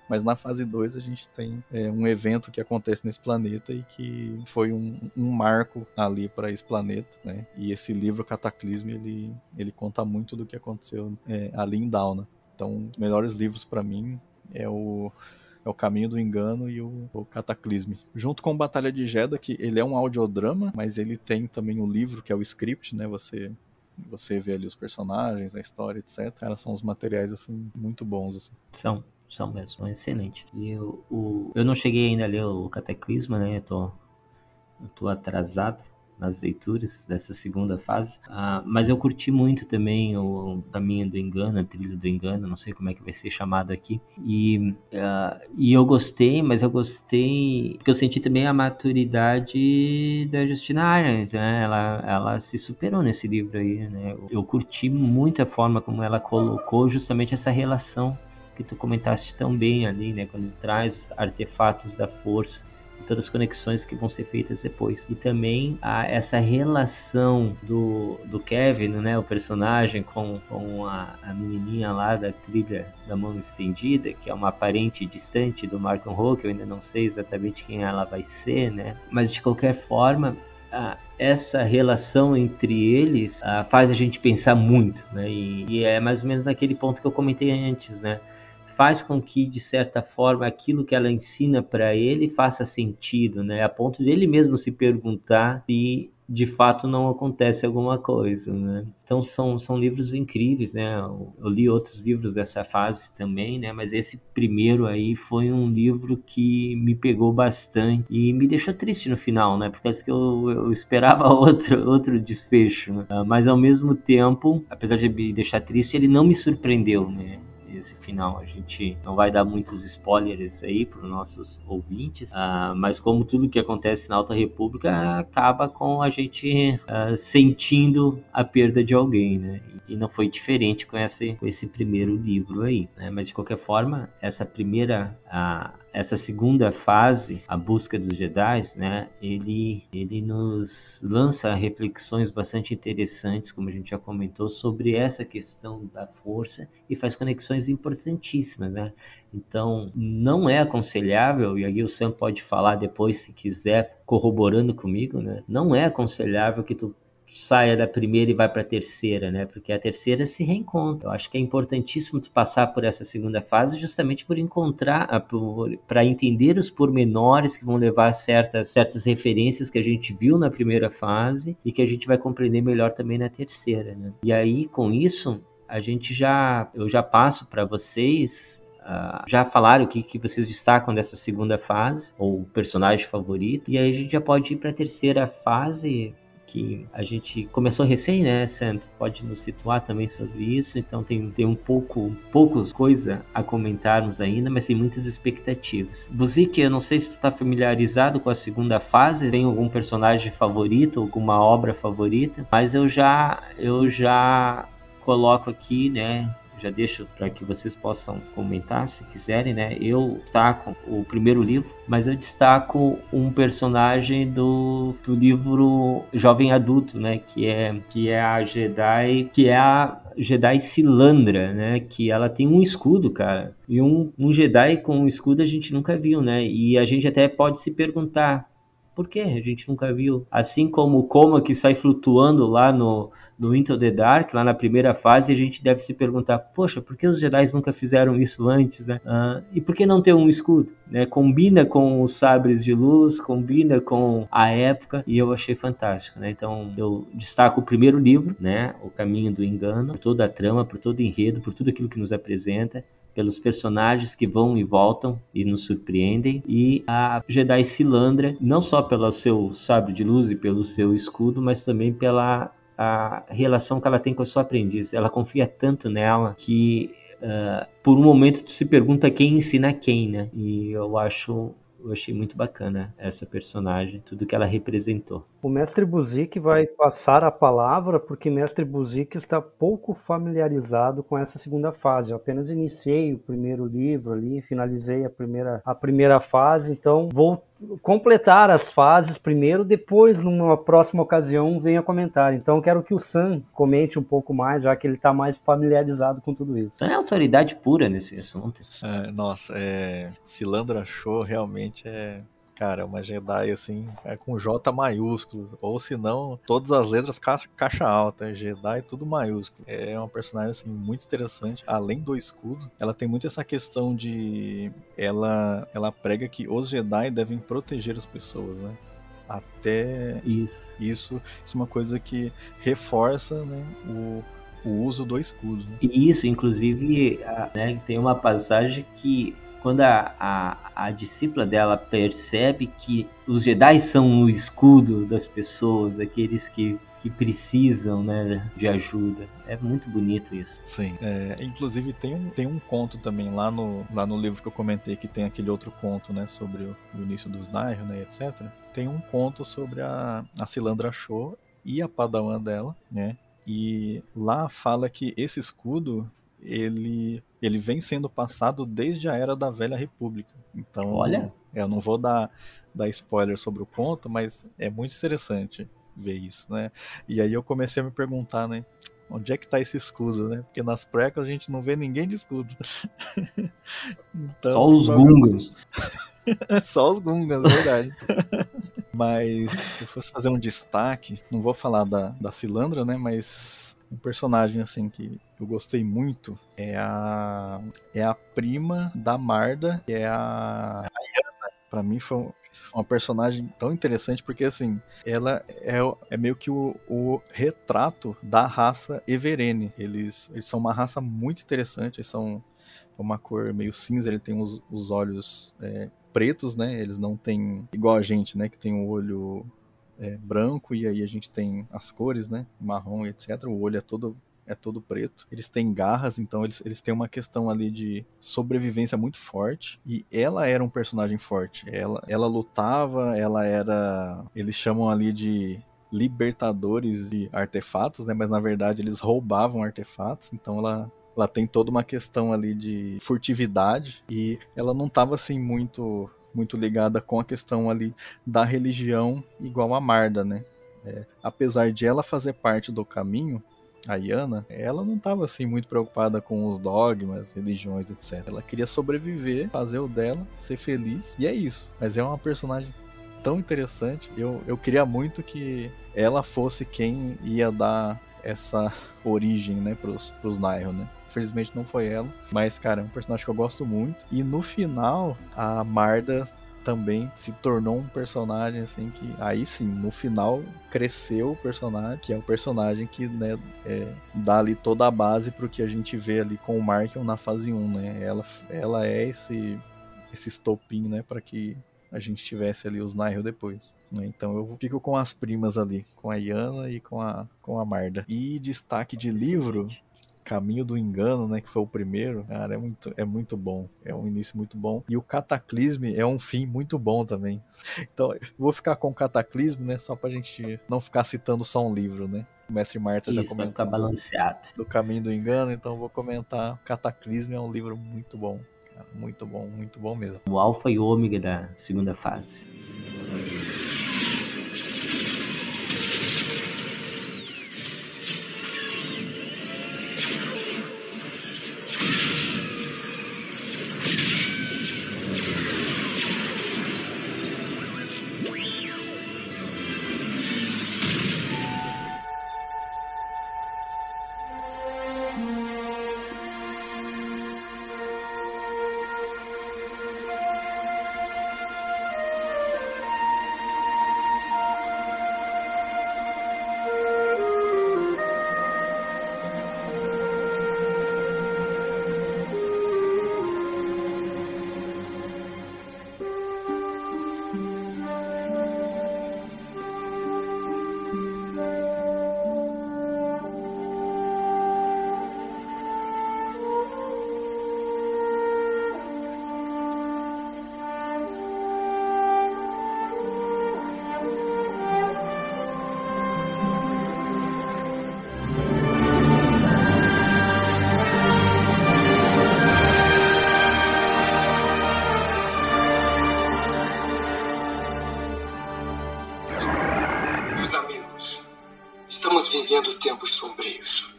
Mas na fase 2 a gente tem um evento que acontece nesse planeta e que foi um marco ali para esse planeta, né? E esse livro, Cataclisme, ele conta muito do que aconteceu ali em Downa. Então, os melhores livros para mim é o Caminho do Engano e o Cataclisme. Junto com Batalha de Jedha, que ele é um audiodrama, mas ele tem também um livro que é o script, né? Você vê ali os personagens, a história, etc. Cara, são os materiais, assim, muito bons, assim. São mesmo, excelente. E eu não cheguei ainda a ler o Cataclisma, né? Eu tô atrasado nas leituras dessa segunda fase, mas eu curti muito também o Caminho do Engano, a Trilha do Engano, não sei como é que vai ser chamado aqui, e eu gostei, mas eu gostei porque eu senti também a maturidade da Justina Aryans, né? Ela se superou nesse livro aí, né? Eu curti muito a forma como ela colocou justamente essa relação que tu comentaste tão bem ali, né, quando traz artefatos da força e todas as conexões que vão ser feitas depois. E também essa relação do Kevin, né, o personagem, com a menininha lá da Trilha da Mão Estendida, que é uma parente distante do Markham Hall, que eu ainda não sei exatamente quem ela vai ser, né, mas de qualquer forma, essa relação entre eles faz a gente pensar muito, né, e é mais ou menos naquele ponto que eu comentei antes, né, faz com que, de certa forma, aquilo que ela ensina para ele faça sentido, né? A ponto dele mesmo se perguntar se, de fato, não acontece alguma coisa, né? Então, são livros incríveis, né? Eu li outros livros dessa fase também, né? Mas esse primeiro aí foi um livro que me pegou bastante e me deixou triste no final, né? Porque eu esperava outro desfecho, né? Mas, ao mesmo tempo, apesar de me deixar triste, ele não me surpreendeu, né? Esse final, a gente não vai dar muitos spoilers aí para os nossos ouvintes, mas como tudo que acontece na Alta República acaba com a gente sentindo a perda de alguém, né? E não foi diferente com esse primeiro livro aí, né? Mas de qualquer forma, essa segunda fase, a busca dos Jedi, né? Ele nos lança reflexões bastante interessantes, como a gente já comentou, sobre essa questão da força e faz conexões importantíssimas, né? Então, não é aconselhável, e aí o Sam pode falar depois se quiser, corroborando comigo, né? Não é aconselhável que tu saia da primeira e vai para a terceira, né? Porque a terceira se reencontra. Eu acho que é importantíssimo tu passar por essa segunda fase justamente por encontrar, para entender os pormenores que vão levar a certas referências que a gente viu na primeira fase e que a gente vai compreender melhor também na terceira, né? E aí, com isso, eu já passo para vocês. Já falaram o que vocês destacam dessa segunda fase, ou personagem favorito, e aí a gente já pode ir para a terceira fase, que a gente começou recém, né, Sam? Pode nos situar também sobre isso, então tem poucas coisas a comentarmos ainda, mas tem muitas expectativas. Buzik, eu não sei se tu tá familiarizado com a segunda fase, tem algum personagem favorito, alguma obra favorita, mas eu já coloco aqui, né, já deixo para que vocês possam comentar se quiserem, né? Eu destaco o primeiro livro, mas eu destaco um personagem do livro Jovem Adulto, né? Que é a Jedi Silandra, né? Que ela tem um escudo, cara. E um Jedi com um escudo a gente nunca viu, né? E a gente até pode se perguntar por que a gente nunca viu. Assim como o Coma que sai flutuando lá no Into the Dark, lá na primeira fase, a gente deve se perguntar, poxa, por que os Jedi nunca fizeram isso antes, né? E por que não ter um escudo? Né? Combina com os sabres de luz, combina com a época, e eu achei fantástico, né? Então, eu destaco o primeiro livro, né? O Caminho do Engano, por toda a trama, por todo o enredo, por tudo aquilo que nos apresenta, pelos personagens que vão e voltam e nos surpreendem, e a Jedi Silandra, não só pelo seu sabre de luz e pelo seu escudo, mas também pela a relação que ela tem com a sua aprendiz. Ela confia tanto nela que por um momento tu se pergunta quem ensina quem, né? E eu achei muito bacana essa personagem, tudo que ela representou. O mestre Buzik vai passar a palavra, porque mestre Buzik está pouco familiarizado com essa segunda fase. Eu apenas iniciei o primeiro livro ali, finalizei a primeira fase, então vou completar as fases primeiro, depois numa próxima ocasião venha comentar. Então quero que o Sam comente um pouco mais, já que ele está mais familiarizado com tudo isso. Sam é autoridade pura nesse assunto. Silandra Show realmente cara, uma Jedi assim, com J maiúsculo, ou se não, todas as letras caixa alta, Jedi tudo maiúsculo. É uma personagem assim muito interessante, além do escudo, ela tem muito essa questão de ela prega que os Jedi devem proteger as pessoas, né? Até isso é uma coisa que reforça, né, o uso do escudo. Né? Isso, inclusive, né, tem uma passagem que quando a discípula dela percebe que os Jedi são o escudo das pessoas, daqueles que precisam, né, de ajuda. É muito bonito isso. Sim. Inclusive tem um conto também lá no livro que eu comentei, que tem aquele outro conto, né, sobre o início dos Nihil, né, etc. Tem um conto sobre a Silandra Show e a Padawan dela, né? E lá fala que esse escudo ele vem sendo passado desde a era da Velha República. Então, olha, eu não vou dar spoiler sobre o conto, mas é muito interessante ver isso, né? E aí eu comecei a me perguntar, né? Onde é que tá esse escudo, né? Porque nas prequels a gente não vê ninguém de escudo. Então, só os Gungans. Só os Gungans, verdade. Mas se eu fosse fazer um destaque, não vou falar da Silandra, né? Mas um personagem assim que eu gostei muito é a prima da Marda, que é a Yana. Pra mim foi uma personagem tão interessante, porque assim, ela é meio que o retrato da raça Everene. Eles são uma raça muito interessante, eles são uma cor meio cinza, ele tem os olhos pretos, né? Eles não têm igual a gente, né? Que tem o olho branco, e aí a gente tem as cores, né? Marrom e etc. O olho é todo preto. Eles têm garras, então eles têm uma questão ali de sobrevivência muito forte. E ela era um personagem forte. Ela lutava, eles chamam ali de libertadores de artefatos, né? Mas na verdade eles roubavam artefatos, então ela tem toda uma questão ali de furtividade, e ela não estava assim muito ligada com a questão ali da religião igual a Marda, né? Apesar de ela fazer parte do caminho, a Yana, ela não estava assim muito preocupada com os dogmas, religiões, etc. Ela queria sobreviver, fazer o dela, ser feliz, e é isso. Mas é uma personagem tão interessante. Eu queria muito que ela fosse quem ia dar essa origem, né, pros Nihil, né? Infelizmente não foi ela, mas, cara, é um personagem que eu gosto muito. E no final, a Marda também se tornou um personagem, assim, que aí sim, no final, cresceu o personagem, que é o personagem que, né, dá ali toda a base pro que a gente vê ali com o Markion na fase 1, né? Ela é esse estopim, né, para que a gente tivesse ali os Nihil depois, né? Então eu fico com as primas ali, com a Yana e com a Marda. E destaque de livro, Caminho do Engano, né, que foi o primeiro, cara, é muito bom, é um início muito bom, e o Cataclisme é um fim muito bom também. Então eu vou ficar com o Cataclisme, né, só pra gente não ficar citando só um livro, né. O mestre Marta já comentou ficar balanceado do Caminho do Engano, então eu vou comentar. Cataclisme é um livro muito bom, cara, muito bom mesmo. O alfa e o ômega da segunda fase. Estamos vivendo tempos sombrios.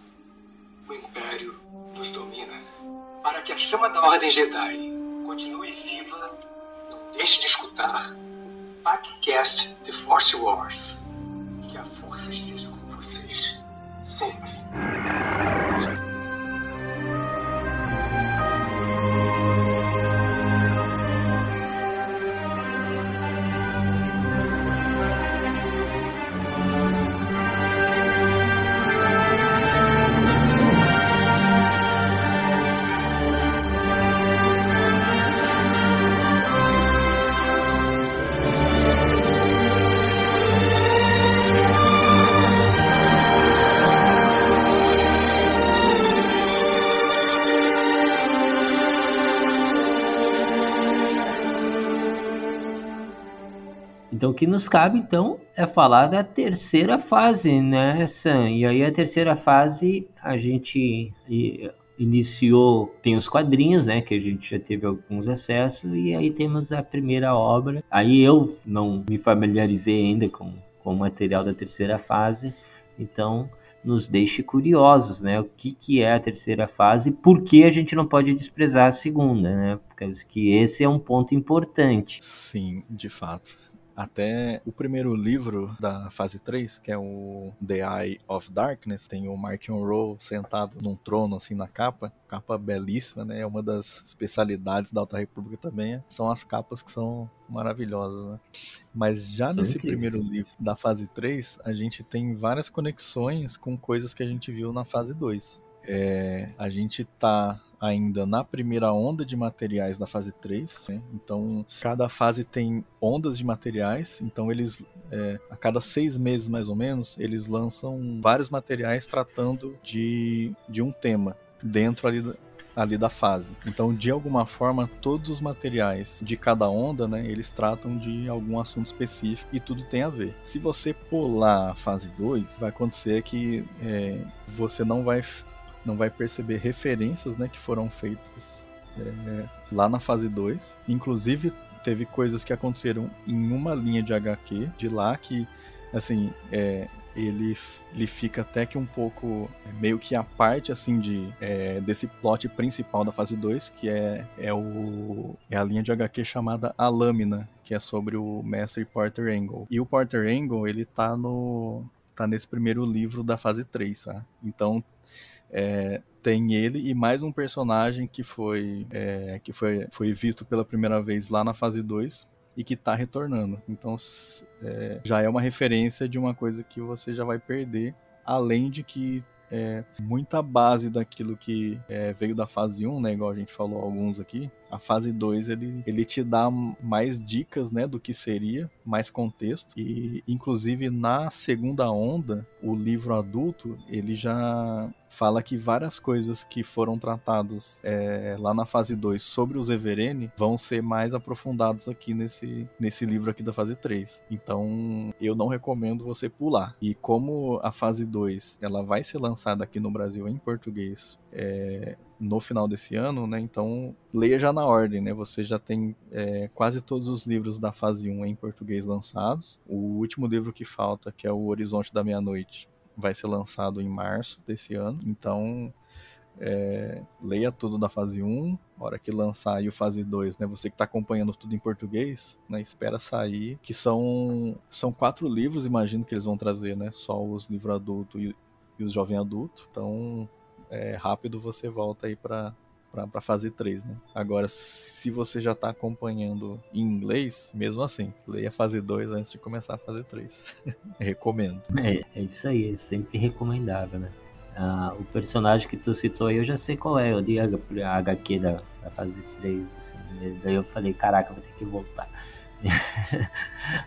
O Império nos domina. Para que a chama da Ordem Jedi continue viva, não deixe de escutar o podcast The Force Wars. Que a força esteja com vocês sempre. Então o que nos cabe então é falar da terceira fase, né, Sam? E aí a terceira fase a gente iniciou, tem os quadrinhos, né, que a gente já teve alguns acessos, e aí temos a primeira obra. Aí eu não me familiarizei ainda com o material da terceira fase, então nos deixe curiosos, né, o que é a terceira fase e por que a gente não pode desprezar a segunda, né, porque que esse é um ponto importante. Sim, de fato. Até o primeiro livro da fase 3, que é o The Eye of Darkness, tem o Mark Monroe sentado num trono assim na capa belíssima, né? É uma das especialidades da Alta República também, são as capas que são maravilhosas, né? Mas já nesse primeiro livro da fase 3, a gente tem várias conexões com coisas que a gente viu na fase 2. A gente tá ainda na primeira onda de materiais da fase 3, né? Então cada fase tem ondas de materiais, então eles a cada 6 meses mais ou menos eles lançam vários materiais tratando de um tema dentro ali da fase. Então de alguma forma todos os materiais de cada onda, né, eles tratam de algum assunto específico e tudo tem a ver. Se você pular a fase 2, vai acontecer que você não vai perceber referências, né, que foram feitas lá na fase 2. Inclusive, teve coisas que aconteceram em uma linha de HQ de lá que, assim, ele fica até que um pouco meio que a parte, assim, desse plot principal da fase 2, que é a linha de HQ chamada A Lâmina, que é sobre o mestre Porter Engle. E o Porter Engle, ele tá nesse primeiro livro da fase 3, tá? Então, tem ele e mais um personagem que foi visto pela primeira vez lá na fase 2 e que tá retornando. Então já é uma referência de uma coisa que você já vai perder, além de que muita base daquilo que veio da fase 1, né, igual a gente falou alguns aqui, A fase 2, ele te dá mais dicas, né, do que seria, mais contexto. E, inclusive, na segunda onda, o livro adulto, ele já fala que várias coisas que foram tratadas lá na fase 2 sobre os Evereni vão ser mais aprofundados aqui nesse livro aqui da fase 3. Então, eu não recomendo você pular. E como a fase 2 ela vai ser lançada aqui no Brasil em português no final desse ano, né? Então, leia já na ordem, né? Você já tem quase todos os livros da fase 1 em português lançados. O último livro que falta, que é o Horizonte da Meia-Noite, vai ser lançado em março desse ano. Então, leia tudo da fase 1. Na hora que lançar aí o fase 2, né? Você que está acompanhando tudo em português, né? Espera sair. Que são 4 livros, imagino que eles vão trazer, né? Só os livros adulto e os jovem adulto. Então, rápido você volta aí para fase 3, né? Agora, se você já está acompanhando em inglês, mesmo assim, leia a fase 2 antes de começar a fase 3. Recomendo. É isso aí, é sempre recomendável, né? O personagem que tu citou aí, eu já sei qual é. Eu li a HQ da fase 3, assim, daí eu falei, caraca, vou ter que voltar.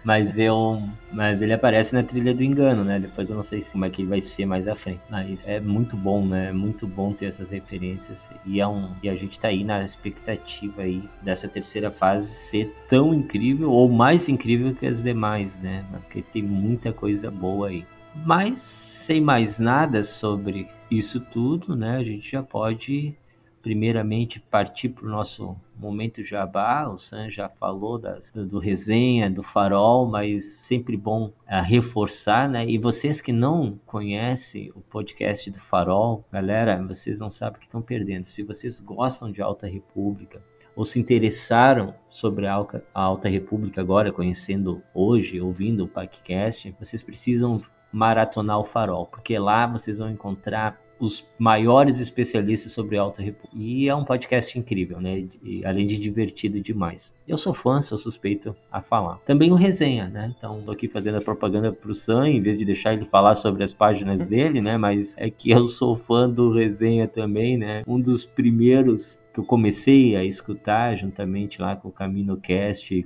mas ele aparece na Trilha do Engano, né? Depois eu não sei como é que ele vai ser mais à frente. Mas é muito bom, né? É muito bom ter essas referências. E a gente tá aí na expectativa aí dessa terceira fase ser tão incrível ou mais incrível que as demais, né? Porque tem muita coisa boa aí. Mas sem mais nada sobre isso tudo, né? A gente já pode primeiramente partir para o nosso momento jabá. O Sam já falou do resenha, do Farol, mas sempre bom reforçar, né? E vocês que não conhecem o podcast do Farol, galera, vocês não sabem o que estão perdendo. Se vocês gostam de Alta República ou se interessaram sobre a Alta República agora, conhecendo hoje, ouvindo o podcast, vocês precisam maratonar o Farol, porque lá vocês vão encontrar os maiores especialistas sobre Alta República. E é um podcast incrível, né? Além de divertido demais. Eu sou fã, sou suspeito a falar. Também o Resenha, né? Então, tô aqui fazendo a propaganda pro Sam, em vez de deixar ele falar sobre as páginas dele, né? Mas é que eu sou fã do Resenha também, né? Um dos primeiros que eu comecei a escutar, juntamente lá com o CaminoCast e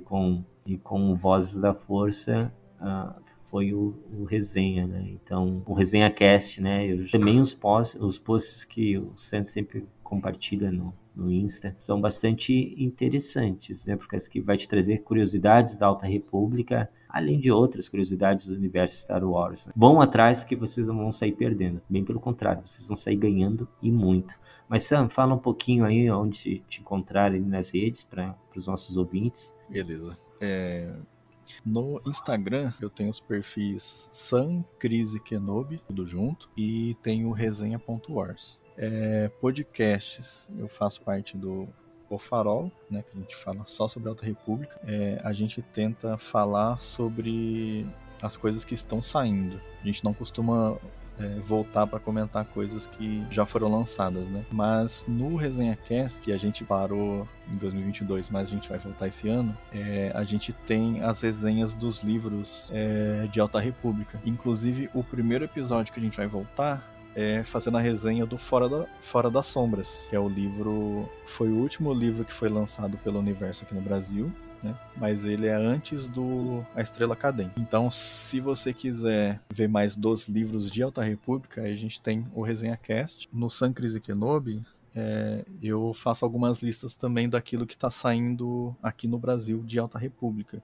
com Vozes da Força, foi o Resenha, né? Então, o Resenha Cast, né? Também os posts que o Sam sempre compartilha no Insta são bastante interessantes, né? Porque que vai te trazer curiosidades da Alta República, além de outras curiosidades do universo Star Wars, né? Vão atrás que vocês não vão sair perdendo. Bem pelo contrário, vocês vão sair ganhando e muito. Mas Sam, fala um pouquinho aí onde te encontrarem nas redes para os nossos ouvintes. Beleza. No Instagram eu tenho os perfis Sam, Cris e Kenobi, tudo junto, e tenho resenha.wars. Podcasts, eu faço parte do O Farol, né, que a gente fala só sobre a Alta República. A gente tenta falar sobre as coisas que estão saindo. A gente não costuma voltar para comentar coisas que já foram lançadas, né? Mas no Resenha Cast, que a gente parou em 2022, mas a gente vai voltar esse ano, a gente tem as resenhas dos livros de Alta República. Inclusive, o primeiro episódio que a gente vai voltar fazendo a resenha do Fora das Sombras, que é o livro, foi o último livro que foi lançado pelo Universo aqui no Brasil, né? Mas ele é antes do A Estrela Cadente. Então, se você quiser ver mais dos livros de Alta República, a gente tem o Resenha Cast. No Sam, Cris e Kenobi, eu faço algumas listas também daquilo que está saindo aqui no Brasil de Alta República.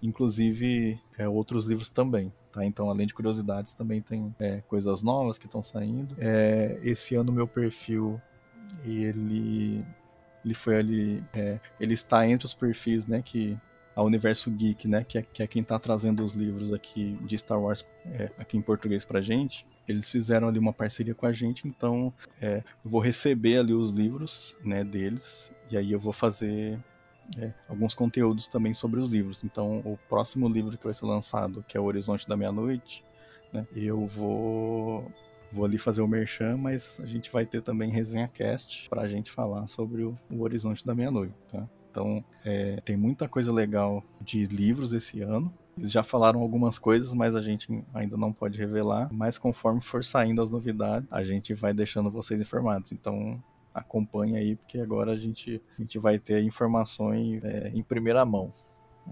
Inclusive outros livros também, tá? Então, além de curiosidades, também tem coisas novas que estão saindo. Esse ano meu perfil ele foi ali, ele está entre os perfis, né, que a Universo Geek, né, que é quem está trazendo os livros aqui de Star Wars aqui em português pra gente. Eles fizeram ali uma parceria com a gente, então eu vou receber ali os livros, né, deles, e aí eu vou fazer alguns conteúdos também sobre os livros. Então, o próximo livro que vai ser lançado, que é o Horizonte da Meia-Noite, né, eu vou ali fazer o merchan, mas a gente vai ter também Resenha Cast pra gente falar sobre o Horizonte da Meia-Noite, tá? Então, tem muita coisa legal de livros esse ano. Eles já falaram algumas coisas, mas a gente ainda não pode revelar. Mas conforme for saindo as novidades, a gente vai deixando vocês informados. Então, acompanhe aí, porque agora a gente vai ter informações em primeira mão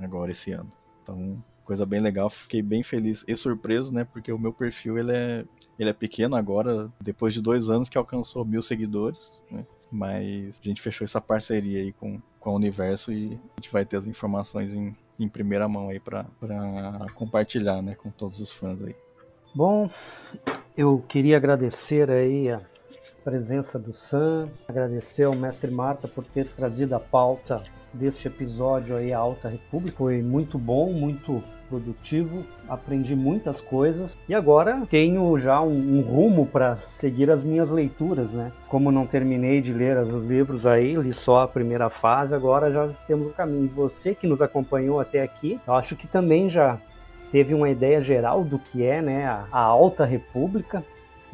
agora esse ano. Então, coisa bem legal, fiquei bem feliz e surpreso, né, porque o meu perfil ele é pequeno agora, depois de 2 anos que alcançou 1.000 seguidores, né, mas a gente fechou essa parceria aí com o Universo e a gente vai ter as informações em primeira mão aí para compartilhar, né, com todos os fãs aí. Bom, eu queria agradecer aí a presença do Sam, agradecer ao Mestre Marta por ter trazido a pauta deste episódio aí, a Alta República. Foi muito bom, muito produtivo, aprendi muitas coisas e agora tenho já um rumo para seguir as minhas leituras, né? Como não terminei de ler os livros aí, li só a primeira fase, agora já temos o caminho. Você que nos acompanhou até aqui, eu acho que também já teve uma ideia geral do que é, né, a Alta República.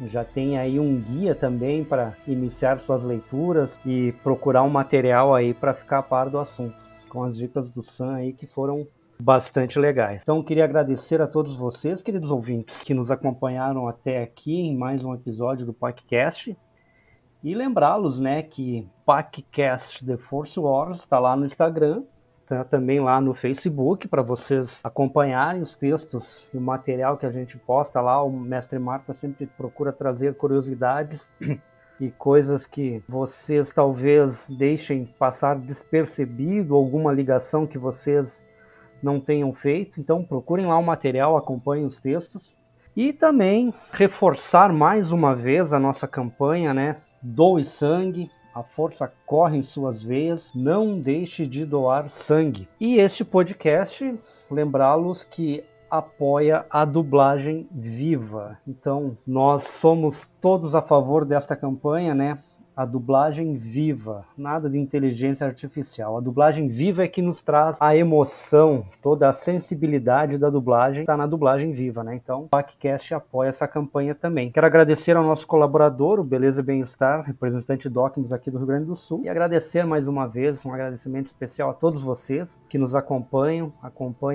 Já tem aí um guia também para iniciar suas leituras e procurar um material aí para ficar a par do assunto, com as dicas do Sam aí que foram bastante legais. Então queria agradecer a todos vocês, queridos ouvintes, que nos acompanharam até aqui em mais um episódio do podcast. E lembrá-los, né, que podcast The Force Wars está lá no Instagram, tá também lá no Facebook, para vocês acompanharem os textos e o material que a gente posta lá. O Mestre Marta sempre procura trazer curiosidades e coisas que vocês talvez deixem passar despercebido, alguma ligação que vocês não tenham feito. Então procurem lá o material, acompanhem os textos. E também reforçar mais uma vez a nossa campanha, né? Doe sangue. A força corre em suas veias, não deixe de doar sangue. E este podcast, lembrá-los que apoia a dublagem viva. Então, nós somos todos a favor desta campanha, né? A dublagem viva, nada de inteligência artificial. A dublagem viva é que nos traz a emoção, toda a sensibilidade da dublagem está na dublagem viva, né? Então, o podcast apoia essa campanha também. Quero agradecer ao nosso colaborador, o Beleza e Bem-Estar, representante Docmus aqui do Rio Grande do Sul, e agradecer mais uma vez, um agradecimento especial a todos vocês que nos acompanham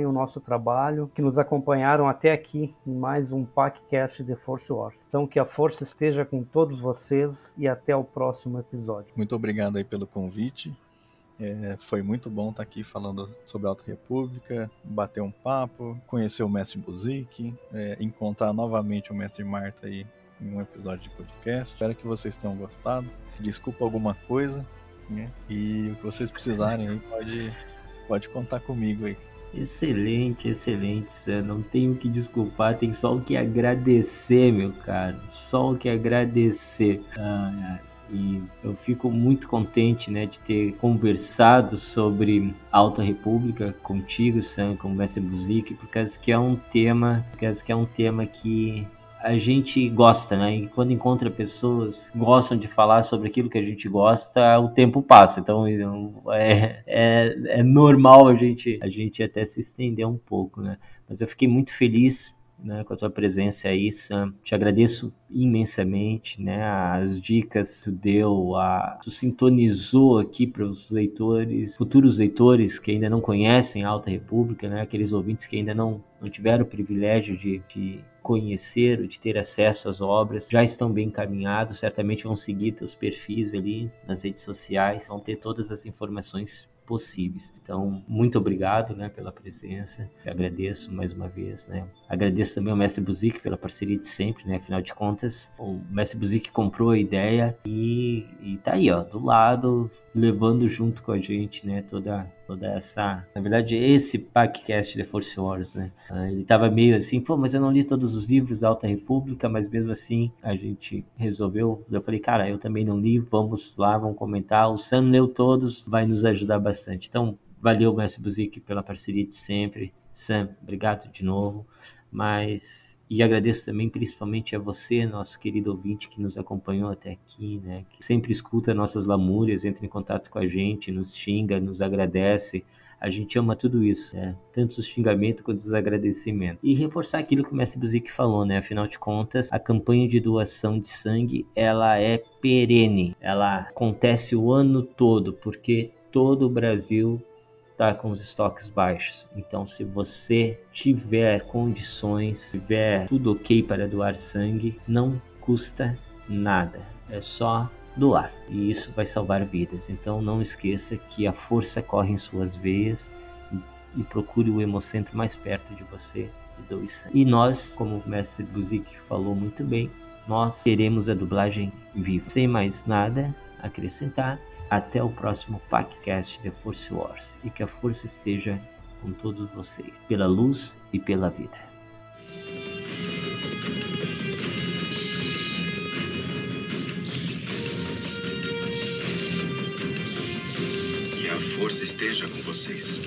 o nosso trabalho, que nos acompanharam até aqui em mais um podcast The Force Wars. Então, que a força esteja com todos vocês e até o próximo episódio. Muito obrigado aí pelo convite. Foi muito bom estar aqui falando sobre a Alta República, bater um papo, conhecer o Mestre Buzik, encontrar novamente o Mestre Marta aí em um episódio de podcast. Espero que vocês tenham gostado. Desculpa alguma coisa, né? E o que vocês precisarem aí pode contar comigo aí. Excelente, Sam. Não tenho o que desculpar, tem só o que agradecer, meu caro. Só o que agradecer. E eu fico muito contente, né, de ter conversado sobre Alta República contigo, Sam, com o Mestre Buzik, porque é um tema que a gente gosta, né? E quando encontra pessoas que gostam de falar sobre aquilo que a gente gosta, o tempo passa. Então é normal a gente até se estender um pouco, né? Mas eu fiquei muito feliz, né, com a tua presença aí, Sam. Te agradeço imensamente, né, as dicas que tu deu, tu sintonizou aqui para os leitores, futuros leitores que ainda não conhecem a Alta República, né, aqueles ouvintes que ainda não tiveram o privilégio de conhecer ou de ter acesso às obras, já estão bem encaminhados, certamente vão seguir teus perfis ali nas redes sociais, vão ter todas as informações possíveis. Então, muito obrigado, né, pela presença. Eu agradeço mais uma vez, né. Agradeço também ao Mestre Buzik pela parceria de sempre, né. Afinal de contas, o Mestre Buzik comprou a ideia e tá aí, ó, do lado, levando junto com a gente, né, toda essa, na verdade, esse podcast The Force Wars, né. Ele tava meio assim, mas eu não li todos os livros da Alta República, mas mesmo assim a gente resolveu. Eu falei, cara, eu também não li, vamos lá, vamos comentar. O Sam leu todos, vai nos ajudar bastante. Então, valeu, Mestre Buzik, pela parceria de sempre. Sam, obrigado de novo. E agradeço também principalmente a você, nosso querido ouvinte, que nos acompanhou até aqui, né? Que sempre escuta nossas lamúrias, entra em contato com a gente, nos xinga, nos agradece. A gente ama tudo isso, né? Tanto os xingamentos quanto os agradecimentos. E reforçar aquilo que o Mestre Buzik falou, né? Afinal de contas, a campanha de doação de sangue, ela é perene. Ela acontece o ano todo, porque todo o Brasil está com os estoques baixos. Então, se você tiver condições, tiver tudo ok para doar sangue, não custa nada. É só doar. E isso vai salvar vidas. Então não esqueça que a força corre em suas veias e procure o hemocentro mais perto de você e doe sangue. E nós, como o mestre Buzik falou muito bem, nós teremos a dublagem viva. Sem mais nada a acrescentar, até o próximo podcast The Force Wars. E que a força esteja com todos vocês, pela luz e pela vida. Que a força esteja com vocês.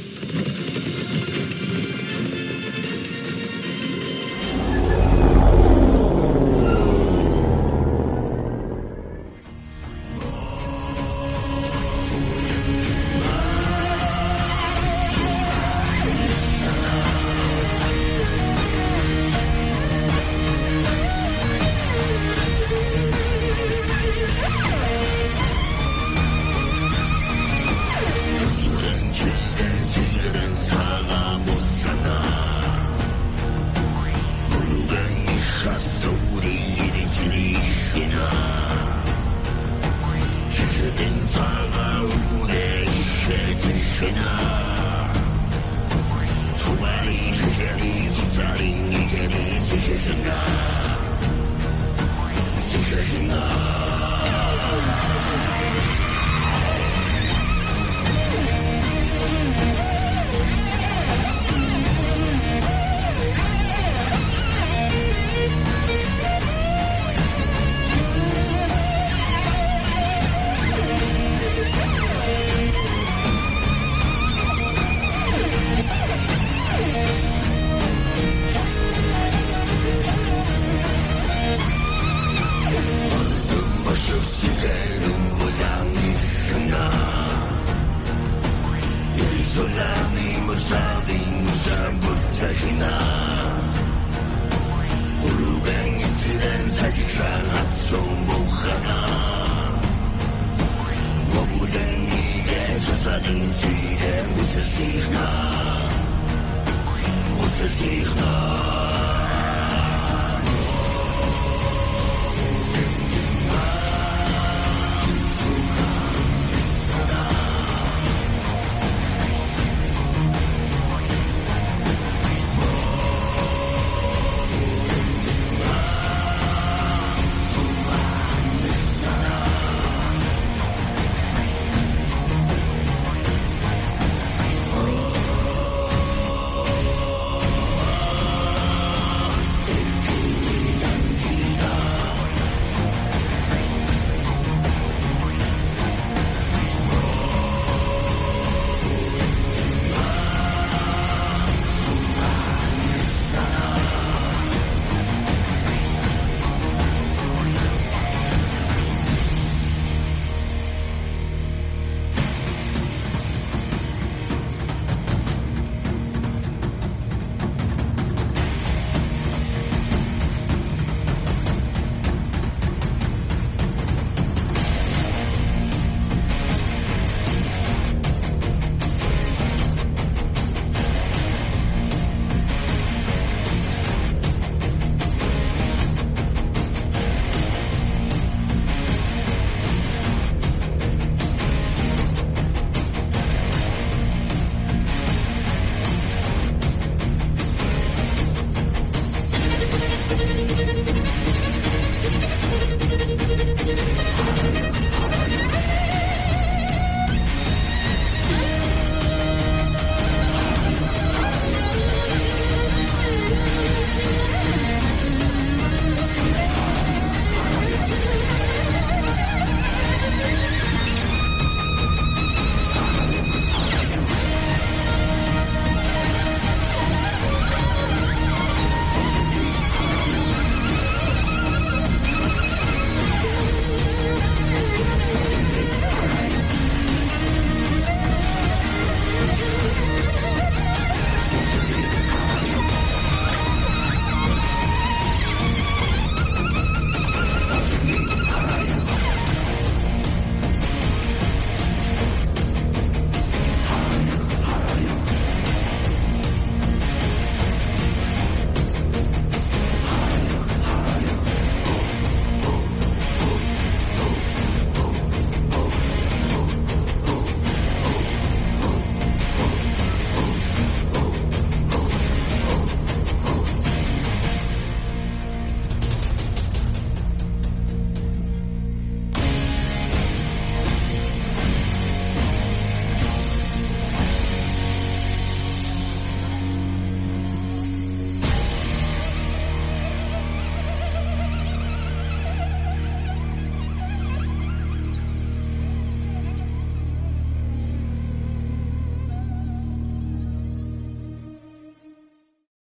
못을 뛰어나